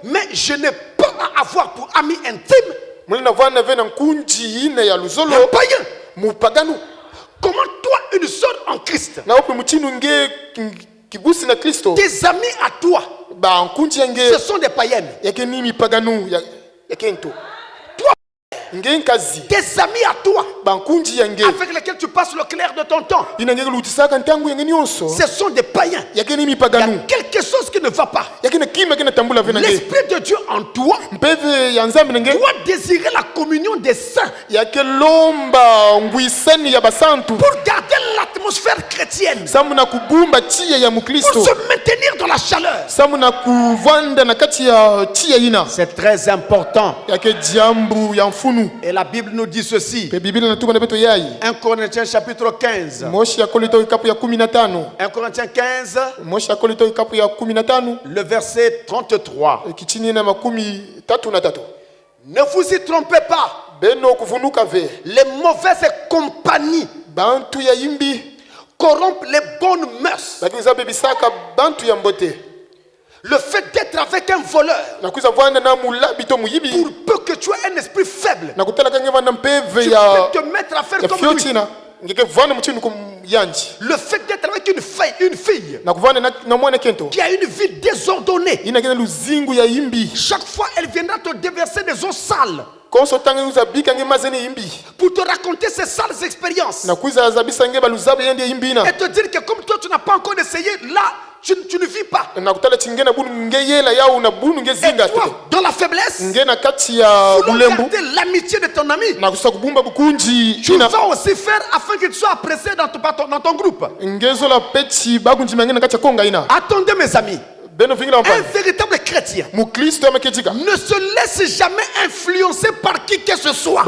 Mais je n'ai pas à avoir pour ami intime un païen. Comment toi, une sœur en Christ, tes amis à toi, ce sont des païennes. Toi, tes amis à toi, avec lesquels tu passes le clair de ton temps, ce sont des païens. Il y a quelque chose qui ne va pas. L'Esprit de Dieu en toi doit désirer la communion des saints pour garder l'atmosphère chrétienne, pour se maintenir dans la chaleur. C'est très important. Et la Bible nous dit ceci. 1 Corinthiens chapitre 15. 1 Corinthiens 15. Le verset 33. Ne vous y trompez pas. Les mauvaises compagnies corrompent les bonnes mœurs. Le fait d'être avec un voleur, pour peu que tu aies un esprit faible, tu peux te mettre à faire comme lui. Le fait d'être avec une fille qui a une vie désordonnée, chaque fois elle viendra te déverser des eaux sales pour te raconter ses sales expériences et te dire que comme toi tu n'as pas encore essayé, là tu ne vis pas. Et toi, dans la faiblesse, vouloir garder l'amitié de ton ami, tu vas aussi faire afin que tu sois apprécié dans ton groupe. Attendez mes amis, un véritable chrétien ne se laisse jamais influencer par qui que ce soit.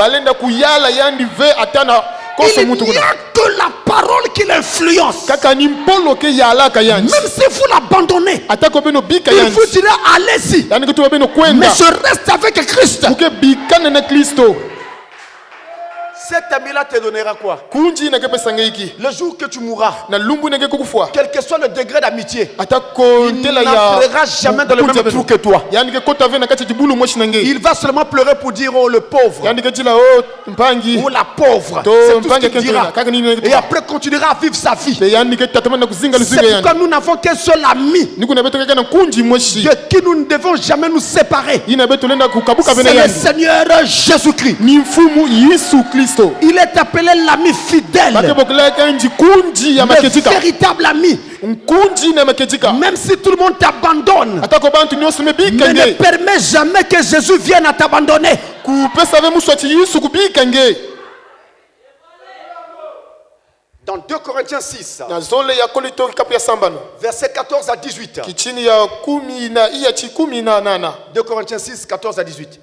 Il n'y a que la parole qui l'influence. Même si vous l'abandonnez, il vous dira allez-y, mais je reste avec Christ. Cet ami-là te donnera quoi? Le jour que tu mourras, quel que soit le degré d'amitié, il n'entrera jamais dans le même trou que toi. Il va seulement pleurer pour dire oh le pauvre ou la pauvre. C'est tout ce qu'il dira. Et après continuera à vivre sa vie. C'est pourquoi nous n'avons qu'un seul ami de qui nous ne devons jamais nous séparer. C'est le Seigneur Jésus-Christ. Il est appelé l'ami fidèle, le véritable ami. Même si tout le monde t'abandonne, ne permets jamais que Jésus vienne à t'abandonner. Dans 2 Corinthiens 6, versets 14 à 18. 2 Corinthiens 6, 14 à 18.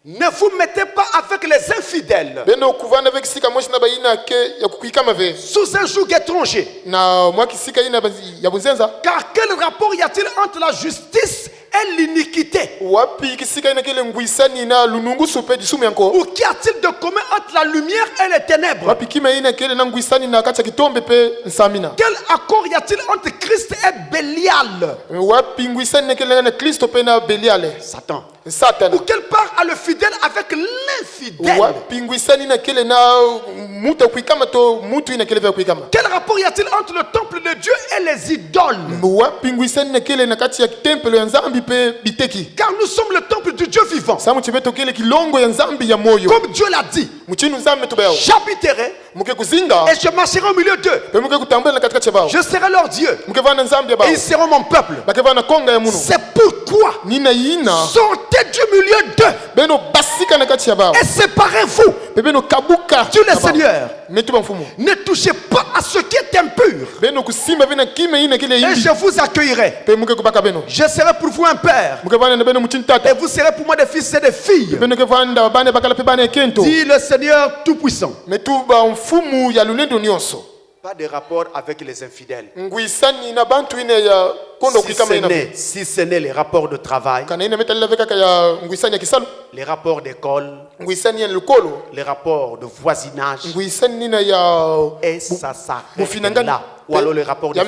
Ne vous mettez pas avec les infidèles sous un joug étranger. Car quel rapport y a-t-il entre la justice et l'iniquité? Ou qu'y a-t-il de commun entre la lumière et les ténèbres? Quel accord y a-t-il entre Christ et Bélial? Satan. Ou quelle part a le fidèle avec l'infidèle? Quel rapport y a-t-il entre le temple de Dieu et les idoles? Car nous sommes le temple du Dieu vivant. Comme Dieu l'a dit, j'habiterai et je marcherai au milieu d'eux. Je serai leur Dieu et ils seront mon peuple. C'est pourquoi sortez du milieu d'eux et séparez-vous. Dieu le Seigneur, ne touchez pas à ce qui est impur et je vous accueillerai. Je serai pour vous un père et vous serez pour moi des fils et des filles, dit le Seigneur Tout-Puissant. Pas de rapport avec les infidèles. Si ce n'est les rapports de travail, les rapports d'école, les rapports de voisinage, et ça s'arrête là. Ou alors les rapports de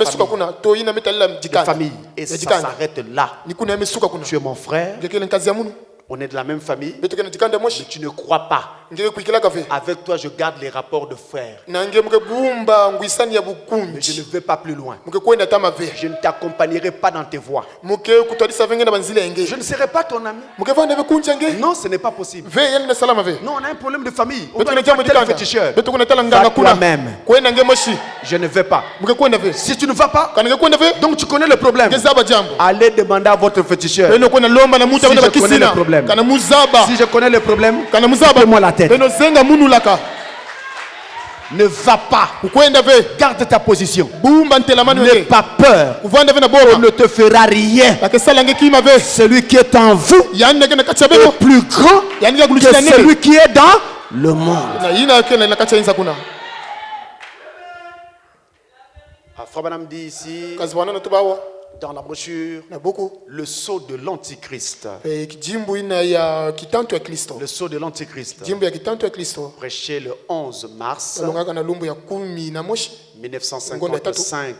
famille, et ça s'arrête là. Tu es mon frère, on est de la même famille, mais tu ne crois pas. Avec toi, je garde les rapports de frère. Mais je ne vais pas plus loin. Je ne t'accompagnerai pas dans tes voies. Je ne serai pas ton ami. Non, ce n'est pas possible. Non, on a un problème de famille. On va aller voir tel féticheur. Va toi-même. Je ne vais pas. Si tu ne vas pas, donc tu connais le problème. Allez demander à votre féticheur. Si je connais le problème. Si je connais le problème, donne-moi la tête. Ne va pas. Garde ta position. N'aie pas peur. On ne te fera rien. Celui qui est en vous est plus grand que celui qui est dans le monde. Frère Branham dit ici, dans la brochure, le sceau de l'Antichrist. Le sceau de l'Antichrist. Prêché le 11 mars 1955.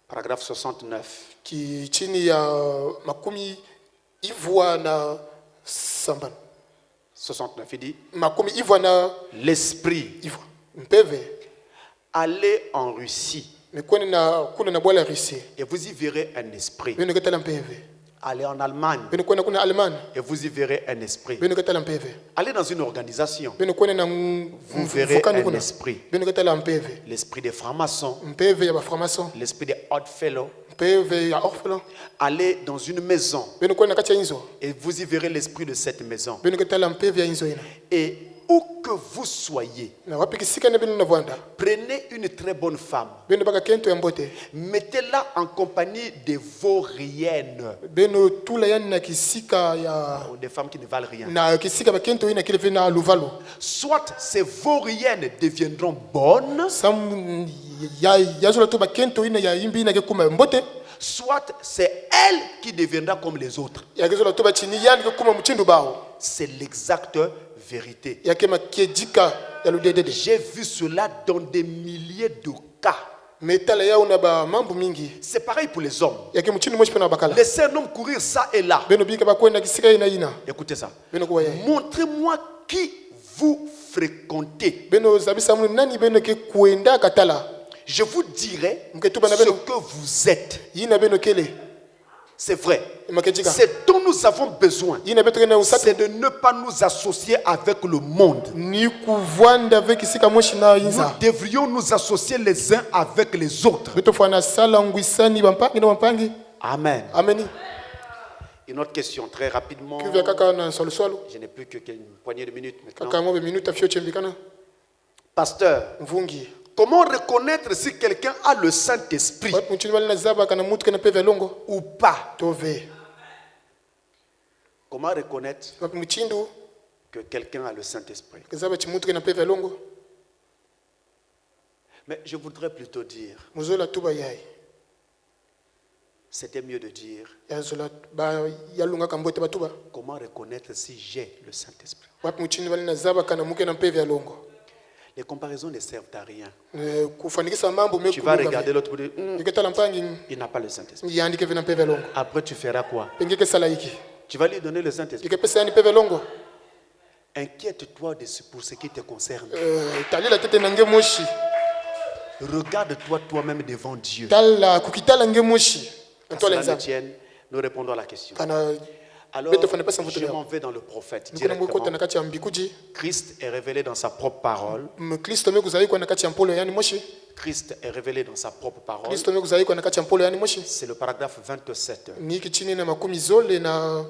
Paragraphe 69. Ki chini ya makumi ivwa na sambana. 69, il dit Makumi ivwa na l'esprit. ivwa. Mpeve. Allez en Russie. Mekwene na kuna na bwala Russie. Et vous y verrez un esprit. Beno ketala mpeve. Allez en Allemagne. Beno kwena kuna Allemagne. Et vous y verrez un esprit. Beno ketala mpeve. Allez dans une organisation. Beno kwena na Vous verrez un esprit. Beno ketala mpeve. L'esprit des francs-maçons. Mpeve ya ba franc-maçon. L'esprit des Oddfellows. Mpeve ya orphelin. Allez dans une maison. Beno kwena kati ya inzo. Et vous y verrez l'esprit de cette maison. Beno ketala mpeve ya inzo ina. Et où que vous soyez, Na wapi kisika na beno na vwanda. prenez une très bonne femme. Beno baka kento ya mbote. Mettez-la en compagnie des vauriennes. Beno tula yani na kisika ya Ou des femmes qui ne valent rien. na kisika ba kento ina kile vena luvalo. Soit ces vauriennes deviendront bonnes, Sam ya zola to ba kento ina ya imbi ina ke kuma mbote. soit c'est elle qui deviendra comme les autres. Ya zola to ba chini yani ke kuma mchindu bao. C'est l'exacte vérité. Ya ke makiejika ya ludedede. J'ai vu cela dans des milliers de cas. Metala ya una ba mambo mingi. C'est pareil pour les hommes. Ya ke mchindu moshi pena bakala. Laissez un homme courir ça et là. Beno bika ba kwenda kisika ina ina. Écoutez ça. Beno kwa ya. Montrez-moi qui vous fréquentez. Beno zabisa mu nani beno ke kuenda katala. Je vous dirai ce Mketuba na beno. que vous êtes. Yina beno kele. C'est vrai. Makejika. C'est dont nous avons besoin. Yina beto kena usatu. C'est de ne pas nous associer avec le monde. Ni kuvwanda ve kisika moshi na Nous inza. devrions nous associer les uns avec les autres. Beto fana sala ngwisani bampangi na bampangi. Amen. Ameni. Une autre question, très rapidement. Kivya kaka na swalo swalo. Je n'ai plus que une poignée de minutes maintenant. Kaka mobe minuta fio chembikana. Pasteur, Mvungi. comment reconnaître si quelqu'un a le Saint-Esprit Watu mchini wali na zaba kana mutu kana peve longo. ou pas? Tove. Comment reconnaître Wapi mchindu. que quelqu'un a le Saint-Esprit? Kazaba chimutu kana peve longo. Mais je voudrais plutôt dire, Muzola tuba yai. c'était mieux de dire, Ya zola ba yalunga kambote batuba. comment reconnaître si j'ai le Saint-Esprit? Wapi mchini wali na zaba kana muke na peve longo. Les comparaisons ne servent à rien. Kufanikisa mambo meku. Tu vas regarder l'autre pour dire, Niketala mpangi. il n'a pas le Saint-Esprit. Yandike vina peve longo. Après, tu feras quoi? Pengeke sala hiki. Tu vas lui donner le Saint-Esprit. Nikepesa yani peve longo. Inquiète-toi pour ce qui te concerne. Talila tete nange moshi. Regarde-toi toi-même devant Dieu. Tala kukitala nge moshi. Qu'à Ntola cela ne nzambe. tienne, nous répondons à la question. Kana Alors, beto fana pesa mvuto je leo. m'en vais dans le prophète Nikuna ngokota directement. na kati ya mbikuji. Christ est révélé dans sa propre parole. Mkristo mekuzali kwa na kati ya mpolo yani moshi. Christ est révélé dans sa propre parole. Kristo mekuzali kwa na kati ya mpolo yani moshi. C'est le paragraphe 27. Ni kichini na makumi zole na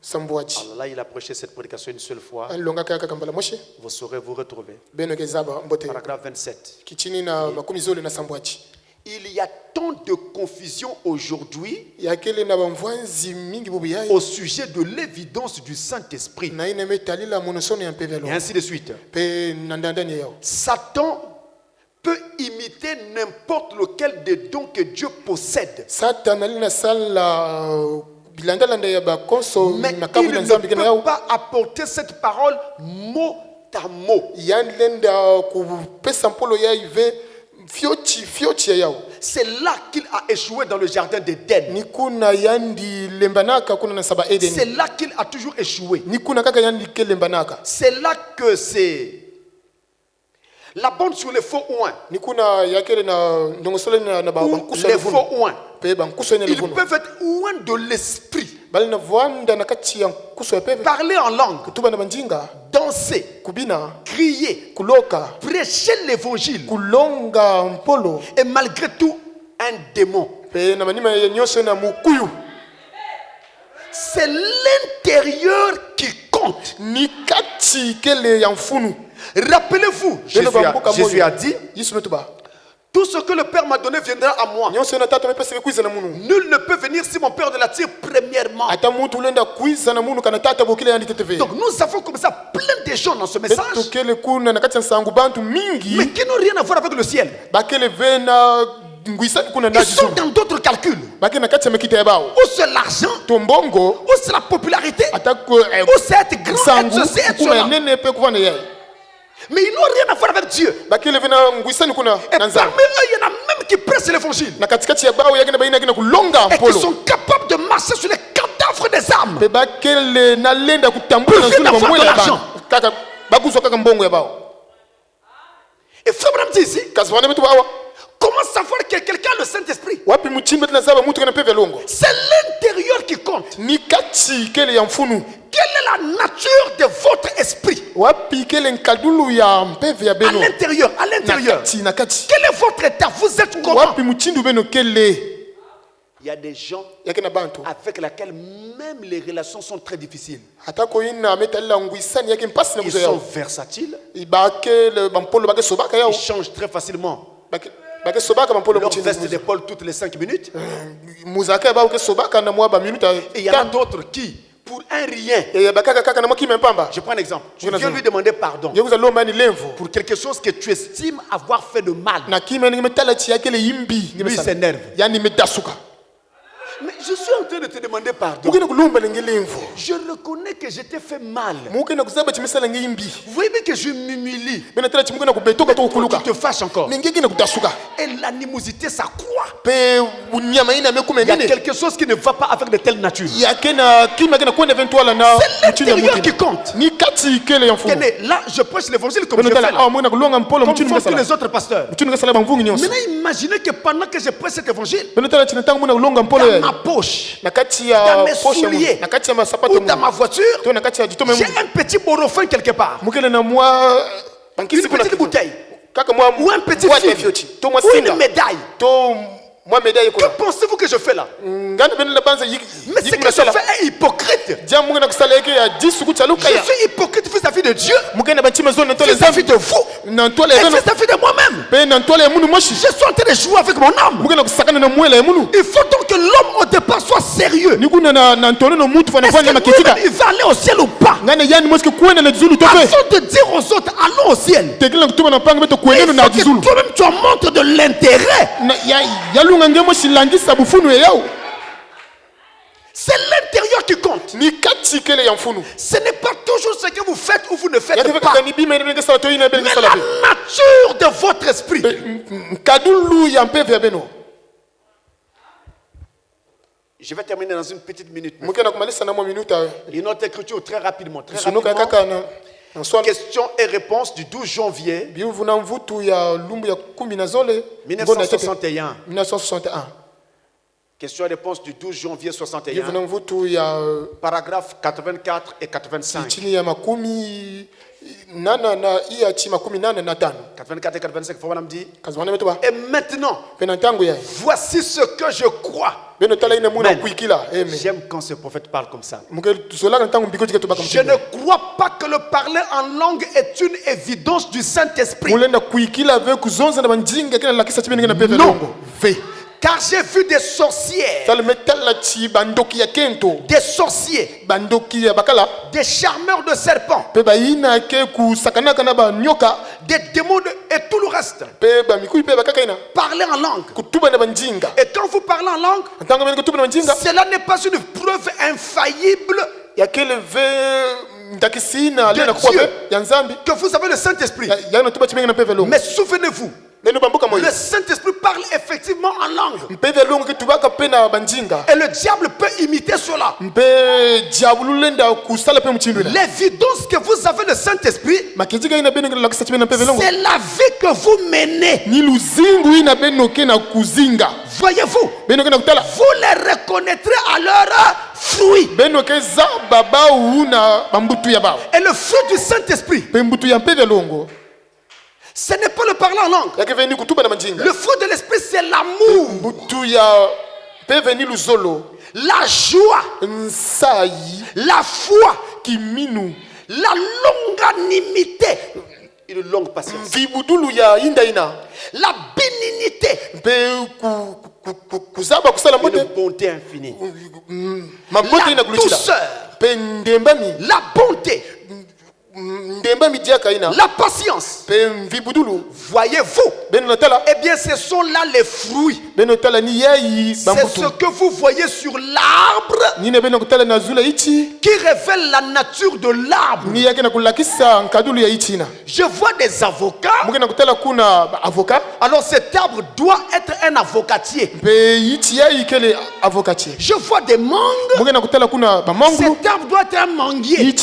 sambuaji. Alors là, il a prêché cette prédication une seule fois. Alonga kaka kambala moshi. Vous saurez vous retrouver. Beno kezaba mbote. Paragraphe 27. Kichini na makumi zole na sambuaji. Il y a tant de confusion aujourd'hui Yakele na bamvanzi mingi bubu yai. au sujet de l'évidence du Saint-Esprit. Na ine metalila monosoni ya mpeve Et longo. ainsi de suite. Pe nandandani yao. Satan peut imiter n'importe lequel des dons que Dieu possède. Satan alina sala bilandalanda ya bakonso Mais il makabu na ne nzambi kena peut yao. pas apporter cette parole mot à mot. Yani lenda kupesa mpolo ya ive fiochi ya yao. C'est là qu'il a échoué dans le jardin d'Éden. Ni kuna yandi lembanaka kuna na saba Eden. C'est là qu'il a toujours échoué. Ni kuna kaka yandi ke lembanaka. C'est là que c'est la bande sur les faux oins. Ni kuna yakele na ndongosole na Ou bankuso les faux oins. Pe bankuso ne Ils levuno. peuvent être oins de l'esprit. Bali na vwanda na kati ya kuso ya pepe. Parler en langue. Kutuba na banjinga. Danser. Kubina. Crier. Kuloka. Prêcher l'évangile. Kulonga mpolo. Et malgré tout, un démon. Pe na manima ya nyonso na mukuyu. C'est l'intérieur qui compte. Ni kati kele ya mfunu. Rappelez-vous, Jésus a dit, Yesu netuba. tout ce que le Père m'a donné viendra à moi. Nyonso na tata mepesa kuiza na munu. Nul ne peut venir si mon Père ne l'attire premièrement. Ata mutu lenda kuiza na munu kana tata bokile yandi teteve. Donc nous avons comme ça plein de gens dans ce message, Beto kele kuna na kati ya sangu bantu mingi. mais qui n'ont rien à voir avec le ciel. Bakele vena ngwisa kuna Ils naji sont zulu. dans d'autres calculs. Bakele na kati ya mekita ya bao. Ou c'est l'argent, Tombongo ou c'est la popularité, atako ou c'est être grand, sangu être ceci, être kuma cela. nene pe kuvana yai. Mais ils n'ont rien à voir avec Dieu. Bakele vena ngwisa ni kuna Et nanza. parmi eux, il y en a même qui prêchent l'évangile na katikati ya bao yake na baina yake na kulonga et qui mpolo sont capables de marcher sur les cadavres des âmes pe bakele na lenda kutambula na zulu bamwela ya ba kaka baguzwa kaka mbongo ya bao. Et frère Branham dit ici, kazwana betu bawa comment savoir que quelqu'un a le Saint-Esprit? wapi mchimbe tena zaba mtu kana peve longo C'est l'intérieur qui compte. ni kati kele ya mfunu. Quelle est la nature de votre esprit? Wapi kele nkadulu ya mpeve ya À beno l'intérieur, à l'intérieur. na kati Quel est votre état? Vous êtes comment? wapi mchindu beno kele Il y a des gens yake na bantu avec lesquels même les relations sont très difficiles. hata ko ina metalla nguisani yake mpasi na Ils kuzo sont yao versatiles. ibake le bampolo bake sobaka yao Ils changent très facilement bake sobaka bampolo leur mchindu veste d'épaule toutes les 5 minutes. muzaka ba ke sobaka na mwa ba minute Et il y en a d'autres qui, pour un rien, ya bakaka kaka na mwa kimempamba je prends un exemple. Tu viens lui demander pardon yekuza lomba ni lemvo pour quelque chose que tu estimes avoir fait de mal. na kime ni metala chi yake le yimbi Lui s'énerve. yani metasuka Mais je suis en train de te demander pardon. mukena kulomba lenge lemvo Je reconnais que je t'ai fait mal. mukena kuzaba chimisala nge yimbi Vous voyez bien que je m'humilie. bena tala chimukena kubetoka to kuluka Tu te fâches encore. mengeki na kutasuka Et l'animosité s'accroît. pe unyama ina mekume Il y a nene quelque chose qui ne va pas avec de telles natures. yake na kima kena kwenda eventuala na C'est mchini ya l'intérieur qui mukina compte. ni kati kele ya mfumu Là, je prêche l'évangile comme je bena fais tala là. mwana kulonga mpolo Comme mchini font tous ngasala les autres pasteurs. mchini ngasala bamvungi nyonso Maintenant, imaginez que pendant que je prêche cet évangile, bena tala china tangu mwana kulonga mpolo dans ya ma poche, na kati dans ya mes posha souliers, na kati ya masapato ou dans ma voiture, to na kati ya jitome j'ai un petit borofin quelque part. mukele na mwa Une bankisi kuna petite bouteille. kaka mwa Ou un petit mwa film. defioti to mwa Ou singa une médaille. to mwa médaille Que kuna pensez-vous que je fais là? ngana bena banza Mais ce que je fais est hypocrite. jamu ngana kusala yake ya jisuku cha luka Je ya suis hypocrite vis-à-vis de Dieu, mukena bachima zone na tole vis-à-vis de vous, na tole et zone vis-à-vis de moi-même. pe na tole ya munu moshi Je suis en train de jouer avec mon âme. mukena kusakana na mwela ya munu Il faut donc que l'homme au départ soit sérieux. ni kuna na ntone no mutu fana Est-ce fana que makitika lui-même, il va aller au ciel ou pas? ngana yani moske kuenda na jizulu tope Afin de dire aux autres, allons au ciel. tekela kutuma na panga beto Il kuenda na faut que jizulu toi-même tu en montres de l'intérêt. ya lunga ngemo shilangisa bufunu ya yao C'est l'intérieur qui compte. ni kati kele ya mfunu Ce n'est pas toujours ce que vous faites ou vous ne faites yake pas. kaka ni bima ina sala to ina Mais bele sala la be nature de votre esprit. kadulu ya mpeve ya beno Je vais terminer dans une petite minute. mukena kumalisa na mwa minuta Une autre écriture très rapidement. Très sunuka rapidement. kaka na swali Questions et réponses du 12 janvier biuvu na mvutu ya lumbu ya 10 na zole 1961. 1961 Questions et réponses du 12 janvier biuvu 61. na mvutu ya Paragraphes 84 et 85. chini ya makumi nana na iya chi makumi nane na tano 84 et 85, Frère Branham dit. kazwana metu ba Et maintenant, pena ntango ya voici ce que je crois. beno tala ina muna Amen. kuikila amen J'aime quand ce prophète parle comme ça. muke tusolaka ntango mbiko jike tubaka Je ne crois pas que le parler en langue est une évidence du Saint-Esprit. mulenda kuikila ve kuzonza na banjinga kila lakisa chibenge na peve Non. longo ve Car j'ai vu des sorcières, tala metala chi bandoki ya kento des sorciers, bandoki ya bakala des charmeurs de serpents, pe baina ke kusakanaka na banyoka des démons et tout le reste. pe bamikui pe bakaka ina Parler en langue. kutuba na banjinga Et quand vous parlez en langue, ntango mene kutuba na banjinga cela n'est pas une preuve infaillible ya kele ve ndakisina De ale na kuwa Dieu. ve ya nzambi que vous avez le Saint-Esprit. ya na tuba chibenge na peve longo Mais souvenez-vous, neno bambuka moyo le Saint-Esprit parle effectivement en langue. mpeve longo ke tubaka pe na banjinga Et le diable peut imiter cela. mpe diabulu lenda kusala pe mchindu ila L'évidence que vous avez le Saint-Esprit, makijika ina beno la kisachime na peve longo c'est la vie que vous menez. ni luzingu ina beno ke na kuzinga Voyez-vous, beno ke na kutala vous les reconnaîtrez à leurs fruits. beno ke za baba una bambutu ya bao Et le fruit du Saint-Esprit, pe mbutu ya mpeve longo ce n'est pas le parler en langue. yake veni kutuba na manjinga Le fruit de l'Esprit, c'est l'amour, mbutu ya peve ni luzolo la joie, nsai la foi, kiminu la longanimité, une longue patience, vibudulu ya inda ina la bénignité, mpe kuzaba kusala une mbote bonté infinie, mabote la ina kulitila douceur, pe ndembami la bonté, la patience. Voyez-vous? Eh bien, ce sont là les fruits. C'est ce que vous voyez sur l'arbre qui révèle la nature de l'arbre. Je vois des avocats. Alors cet arbre doit être un avocatier. Je vois des mangues. Cet arbre doit être un manguier.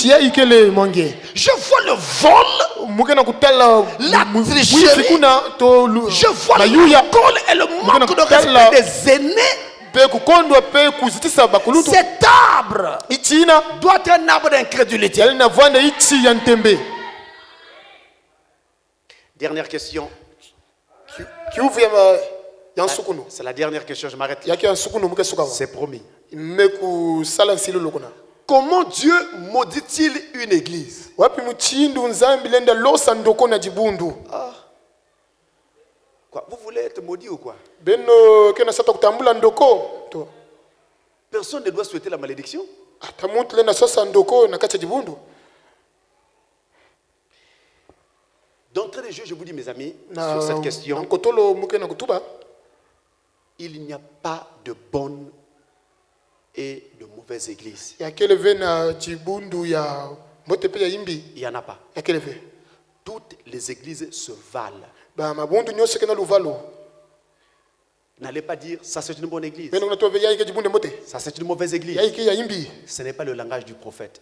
Je vois le vol, la tricherie. Je vois l'alcool et le manque de respect des aînés. Cet arbre doit être un arbre d'incrédulité. Dernière question. C'est la dernière question, je m'arrête. C'est promis. Comment Dieu maudit-il une église? Quoi? Vous voulez être maudit ou quoi? Personne ne doit souhaiter la malédiction. D'entrée de jeu, je vous dis, mes amis, sur cette question, il n'y a pas de bonne et de mauvaise église. Il n'y en a pas. Toutes les églises se valent. N'allez pas dire ça c'est une bonne église, ça c'est une mauvaise église. Ce n'est pas le langage du prophète.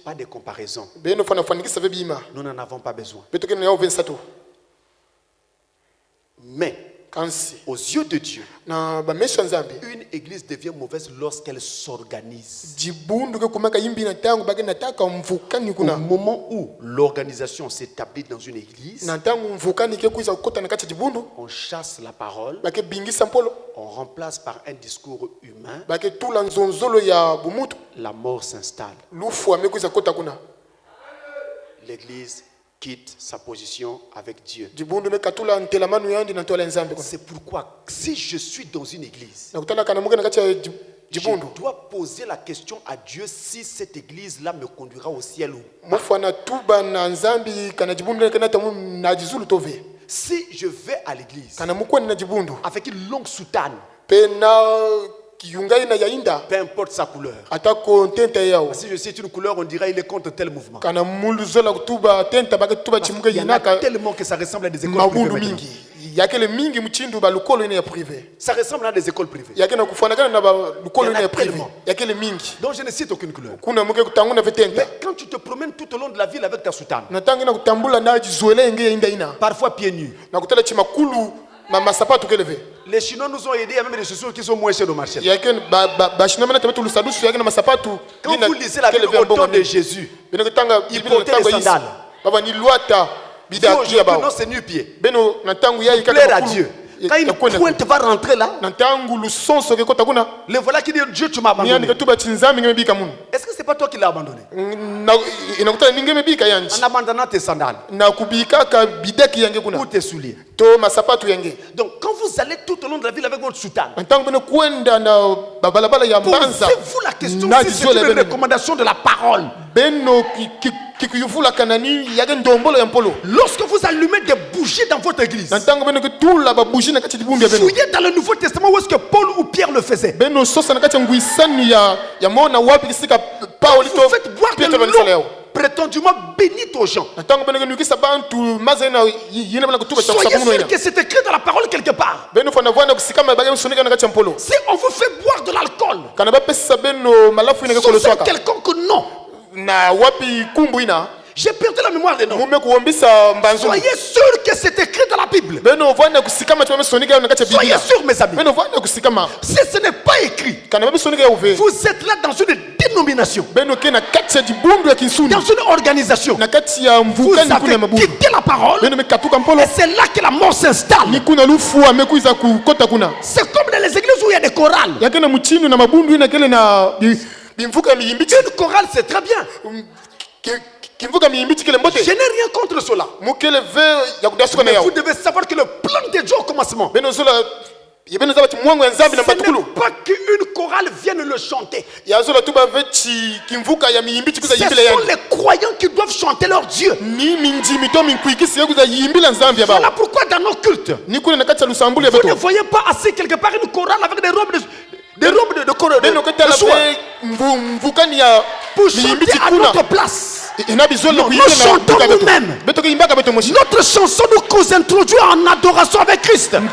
Pas de comparaison. Nous n'en avons pas besoin. Mais aux yeux de Dieu, une église devient mauvaise lorsqu'elle s'organise. Au moment où l'organisation s'établit dans une église, on chasse la parole, on remplace par un discours humain, la mort s'installe. L'église quitte sa position avec Dieu. C'est pourquoi si je suis dans une église, je dois poser la question à Dieu si cette église-là me conduira au ciel ou pas. Si je vais à l'église avec une longue soutane, peu importe sa couleur. Si je cite une couleur, on dirait il est contre tel mouvement. Il y en a tellement que ça ressemble à des écoles privées. Ça ressemble à des écoles privées. Il y en a tellement. Donc je ne cite aucune couleur. Mais quand tu te promènes tout au long de la ville avec ta soutane, parfois pieds nus, les Chinois nous ont aidés, il y a même des chaussures qui sont moins chères au marché. Quand vous lisez la Bible au temps de Jésus, il portait des sandales. Non, c'est nu-pied. Plaire à Dieu. Quand une pointe va rentrer là, le voilà qui dit Dieu, tu m'as abandonné. Est-ce que c'est pas toi qui l'as abandonné? En abandonnant tes sandales ou tes souliers. Donc quand vous allez tout au long de la ville avec votre soutane, posez-vous la question si c'est une recommandation de la parole. Lorsque vous allumez des bougies dans votre église, fouillez dans le Nouveau Testament où est-ce que Paul ou Pierre le faisaient. Vous faites boire de l'eau prétendument bénite aux gens. Soyez sûr que c'est écrit dans la parole quelque part. Si on vous fait boire de l'alcool sans quelconque nom, j'ai perdu la mémoire des noms. Soyez sûr que c'est écrit dans la Bible. Soyez sûr, mes amis. Si ce n'est pas écrit, vous êtes là dans une dénomination, dans une organisation. Vous avez quitté la parole et c'est là que la mort s'installe. C'est comme dans les églises où il y a des chorales. Une chorale, c'est très bien. Je n'ai rien contre cela. Mais vous devez savoir que le plan de Dieu au commencement Ce n'est pas qu'une chorale vienne le chanter. Ce sont les croyants qui doivent chanter leur Dieu. Voilà pourquoi dans nos cultes, vous ne voyez pas assis quelque part une chorale avec des robes de soie pour chanter à notre place. Non, nous chantons nous-mêmes. Notre chanson nous cause introduire en adoration avec Christ. Mais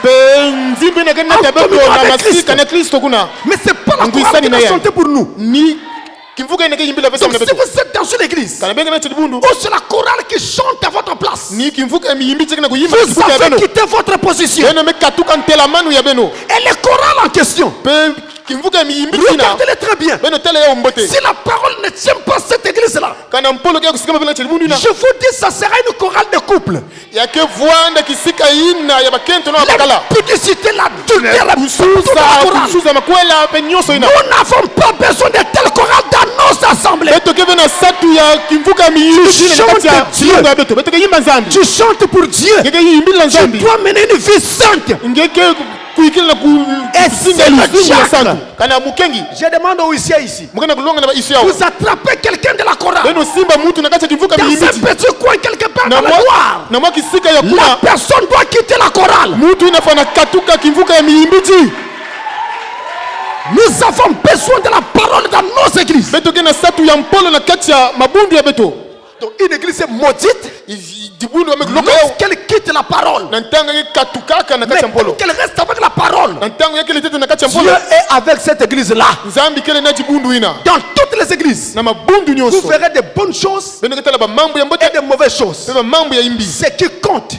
c'est pas la chorale qui va chanter pour nous. Donc si vous êtes dans une église où c'est la chorale qui chante à votre place, vous avez quitté votre position. Et les chorales en question, regardez-les très bien. Si la parole ne tient pas cette église-là, je vous dis, ça sera une chorale de couple. La publicité, l'adultère, nous n'avons pas besoin de telle chorale dans nos assemblées. Tu chantes pour Dieu. Tu dois mener une vie sainte. Et je demande aux huissiers ici. Vous attrapez quelqu'un de la chorale dans un petit coin quelque part dans le noir. La personne doit quitter la chorale. Nous avons besoin de la parole dans nos églises. Donc une église est maudite lorsqu'elle quitte la parole. Mais pour qu'elle reste avec la parole, Dieu est avec cette église-là. Dans toutes les églises, vous verrez des bonnes choses et des mauvaises choses. Ce qui compte,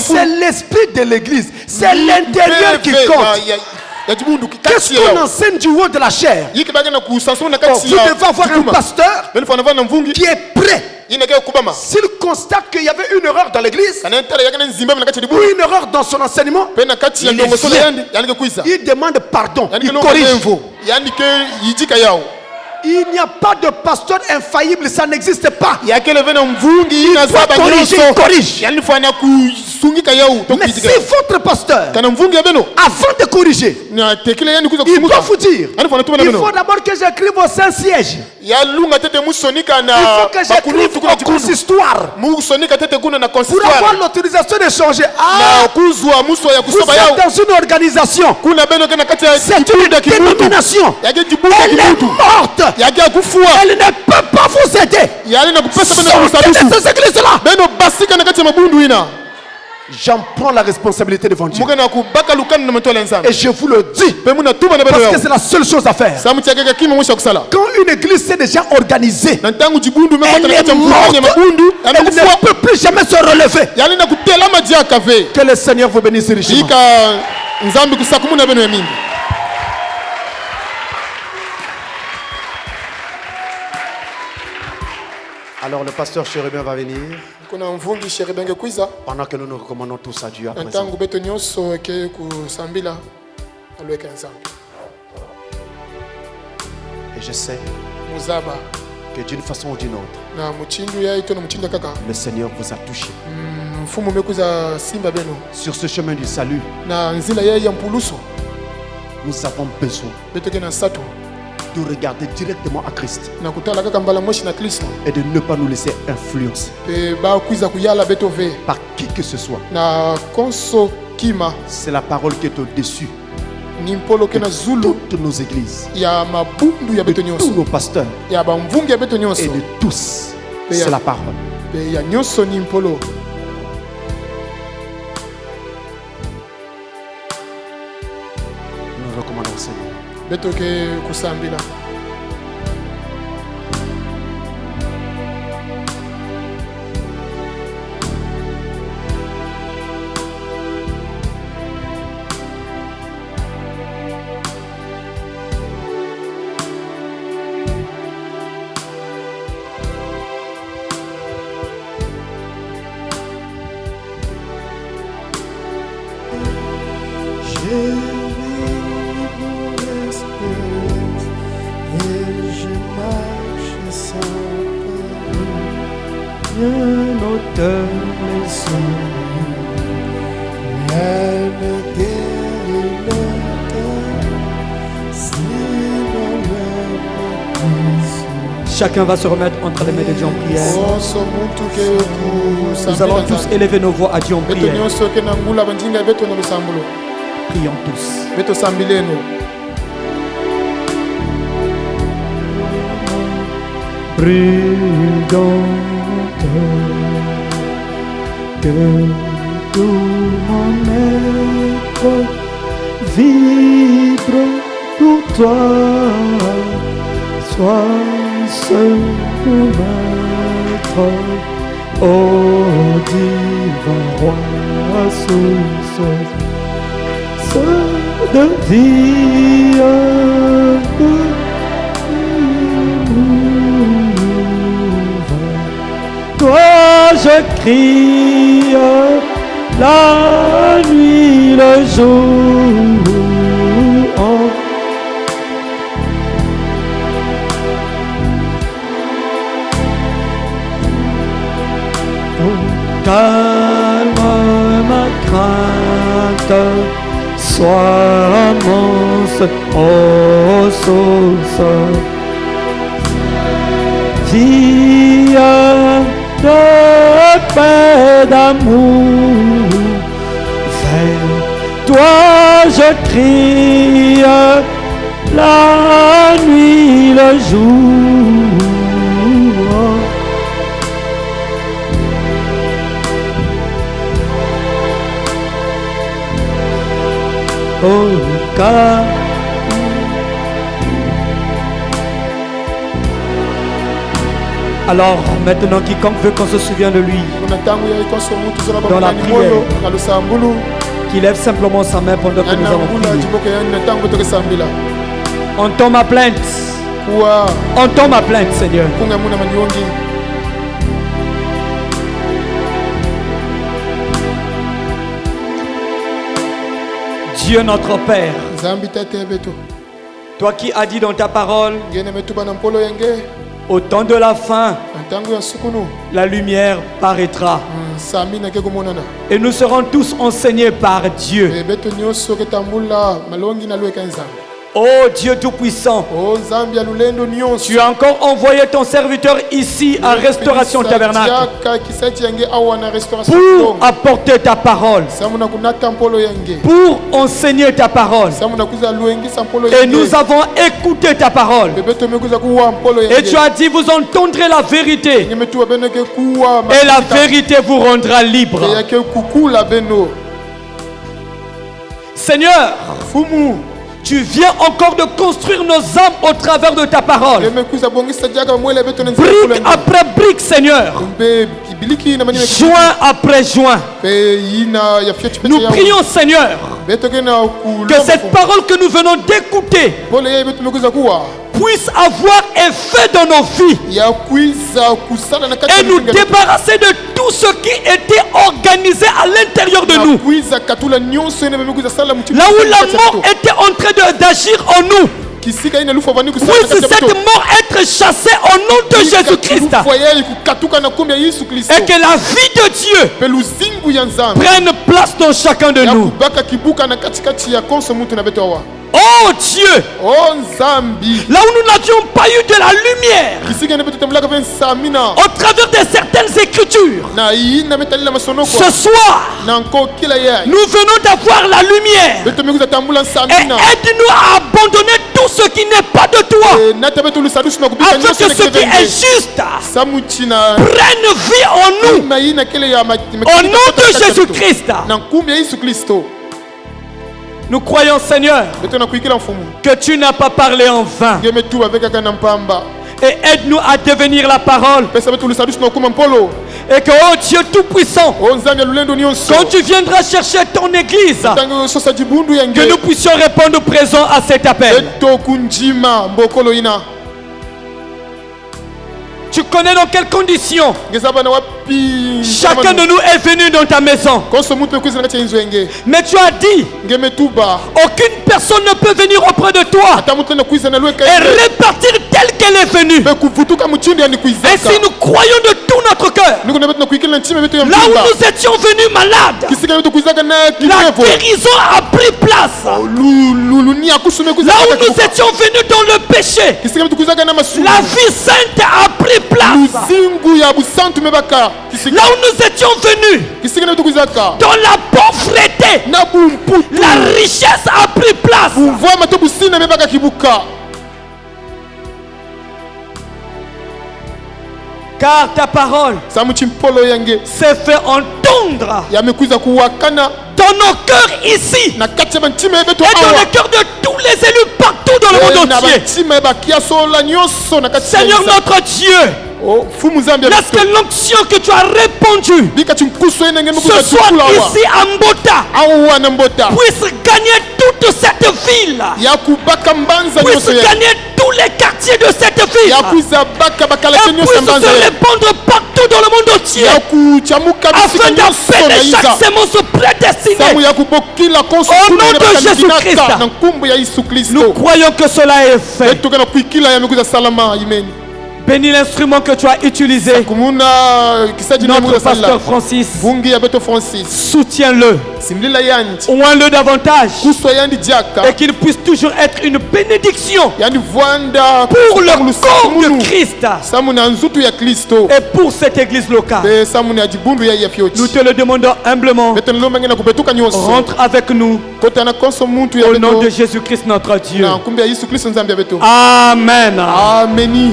c'est l'esprit de l'église. C'est l'intérieur qui compte. Qu'est-ce qu'on enseigne du haut de la chair? Vous devez avoir un pasteur qui est prêt. S'il constate qu'il y avait une erreur dans l'église ou une erreur dans son enseignement, il demande pardon, il corrige. Il n'y a pas de pasteur infaillible, ça n'existe pas. Il doit corriger, il corrige. Mais si votre pasteur, avant de corriger, il doit vous dire, il faut d'abord que j'écrive au Saint-Siège. Il faut que j'écrive au consistoire pour avoir l'autorisation de changer. Vous êtes dans une organisation, c'est une dénomination. Elle est morte. Elle ne peut pas vous aider. Sortez de ces églises-là. J'en prends la responsabilité devant Dieu. Et je vous le dis, parce que c'est la seule chose à faire. Quand une église s'est déjà organisée, elle est morte, elle ne peut plus jamais se relever. Que le Seigneur vous bénisse richement. Alors le pasteur Chérubin va venir. Pendant que nous nous recommandons tous à Dieu à présent. Et je sais que d'une façon ou d'une autre, le Seigneur vous a touché. Sur ce chemin du salut, nous avons besoin de regarder directement à Christ et de ne pas nous laisser influencer par qui que ce soit. C'est la parole qui est au-dessus de toutes nos églises, de tous nos pasteurs et de tous. C'est la parole. Nous recommandons au Seigneur. Elle ne guérit Chacun va se remettre entre les mains de Dieu en prière. Nous allons tous élever nos voix à Dieu en prière. Prions tous. Brûlante, que tout mon être vibre pour toi. Sois seul maître, ô divin roi, source de vie. Toi je crie la nuit, le jour. Calme ma crainte, sois mon seul, source, vie de paix, d'amour. Vers toi je crie la nuit, le jour. Oh, car alors maintenant, quiconque veut qu'on se souvienne de lui dans la prière, qu'il lève simplement sa main pendant que nous allons prier. Entends ma plainte. Entends ma plainte, Seigneur. Dieu notre Père, toi qui as dit dans ta parole, au temps de la fin, la lumière paraîtra. Et nous serons tous enseignés par Dieu. Oh Dieu Tout-Puissant, tu as encore envoyé ton serviteur ici à Restauration Tabernacle pour apporter ta parole, pour enseigner ta parole. Et nous avons écouté ta parole. Et tu as dit, vous entendrez la vérité. Et la vérité vous rendra libre. Seigneur, tu viens encore de construire nos âmes au travers de ta parole. Brique après brique, Seigneur. Joint après joint. Nous prions, Seigneur, que cette parole que nous venons d'écouter puisse avoir effet dans nos vies et nous débarrasser de tout ce qui était organisé à l'intérieur de nous. Là où la mort était en train d'agir en nous, puisse cette mort être chassée au nom de Jésus-Christ. Et que la vie de Dieu prenne place dans chacun de nous. Oh Dieu, là où nous n'avions pas eu de la lumière au travers de certaines écritures, ce soir nous venons d'avoir la lumière. Et aide-nous à abandonner tout ce qui n'est pas de toi, afin que ce qui est juste prenne vie en nous, au nom de Jésus-Christ. Nous croyons, Seigneur, que tu n'as pas parlé en vain. Et aide-nous à devenir la parole. Et que, oh Dieu Tout-Puissant, quand tu viendras chercher ton église, que nous puissions répondre présent à cet appel. Tu connais dans quelles conditions chacun de nous est venu dans ta maison. Mais tu as dit, aucune personne ne peut venir auprès de toi et répartir tel telle qu'elle est venue. Ainsi nous croyons de tout notre cœur. Là où nous étions venus malades, la guérison a pris place. Là où nous étions venus dans le péché, la vie sainte a pris place. Là où nous étions venus dans la pauvreté, la richesse a pris place. Car ta parole s'est fait entendre dans nos cœurs ici et dans les cœurs de tous les élus partout dans le monde entier. Seigneur notre Dieu, laisse que l'onction que tu as répandue ce soir ici à Mbota puisse gagner toute cette ville, puisse gagner tous les quartiers de cette ville, et puisse se répandre partout dans le monde entier afin d'appeler chaque sémence prédestinée au nom de Jésus-Christ. Nous croyons que cela est fait. Bénis l'instrument que tu as utilisé. Notre pasteur Francis. Soutiens-le. Oins-le davantage. Et qu'il puisse toujours être une bénédiction pour le corps de Christ. Et pour cette église locale. Nous te le demandons humblement. Rentre avec nous. Au nom de Jésus-Christ notre Dieu. Amen. Amen.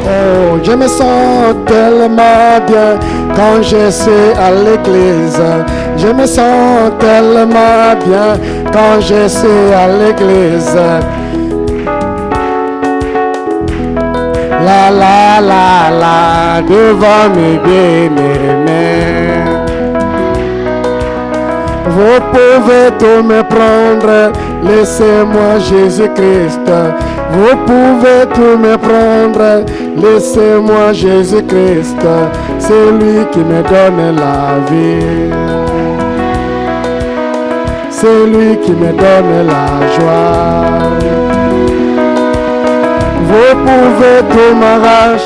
Oh, je me sens tellement bien quand je suis à l'église. Je me sens tellement bien quand je suis à l'église. La la la la, devant mes bien-aimés. Vous pouvez tout me prendre, laissez-moi Jésus-Christ. Vous pouvez tout me prendre, laissez-moi Jésus-Christ. C'est lui qui me donne la vie. C'est lui qui me donne la joie. Vous pouvez tout m'arracher.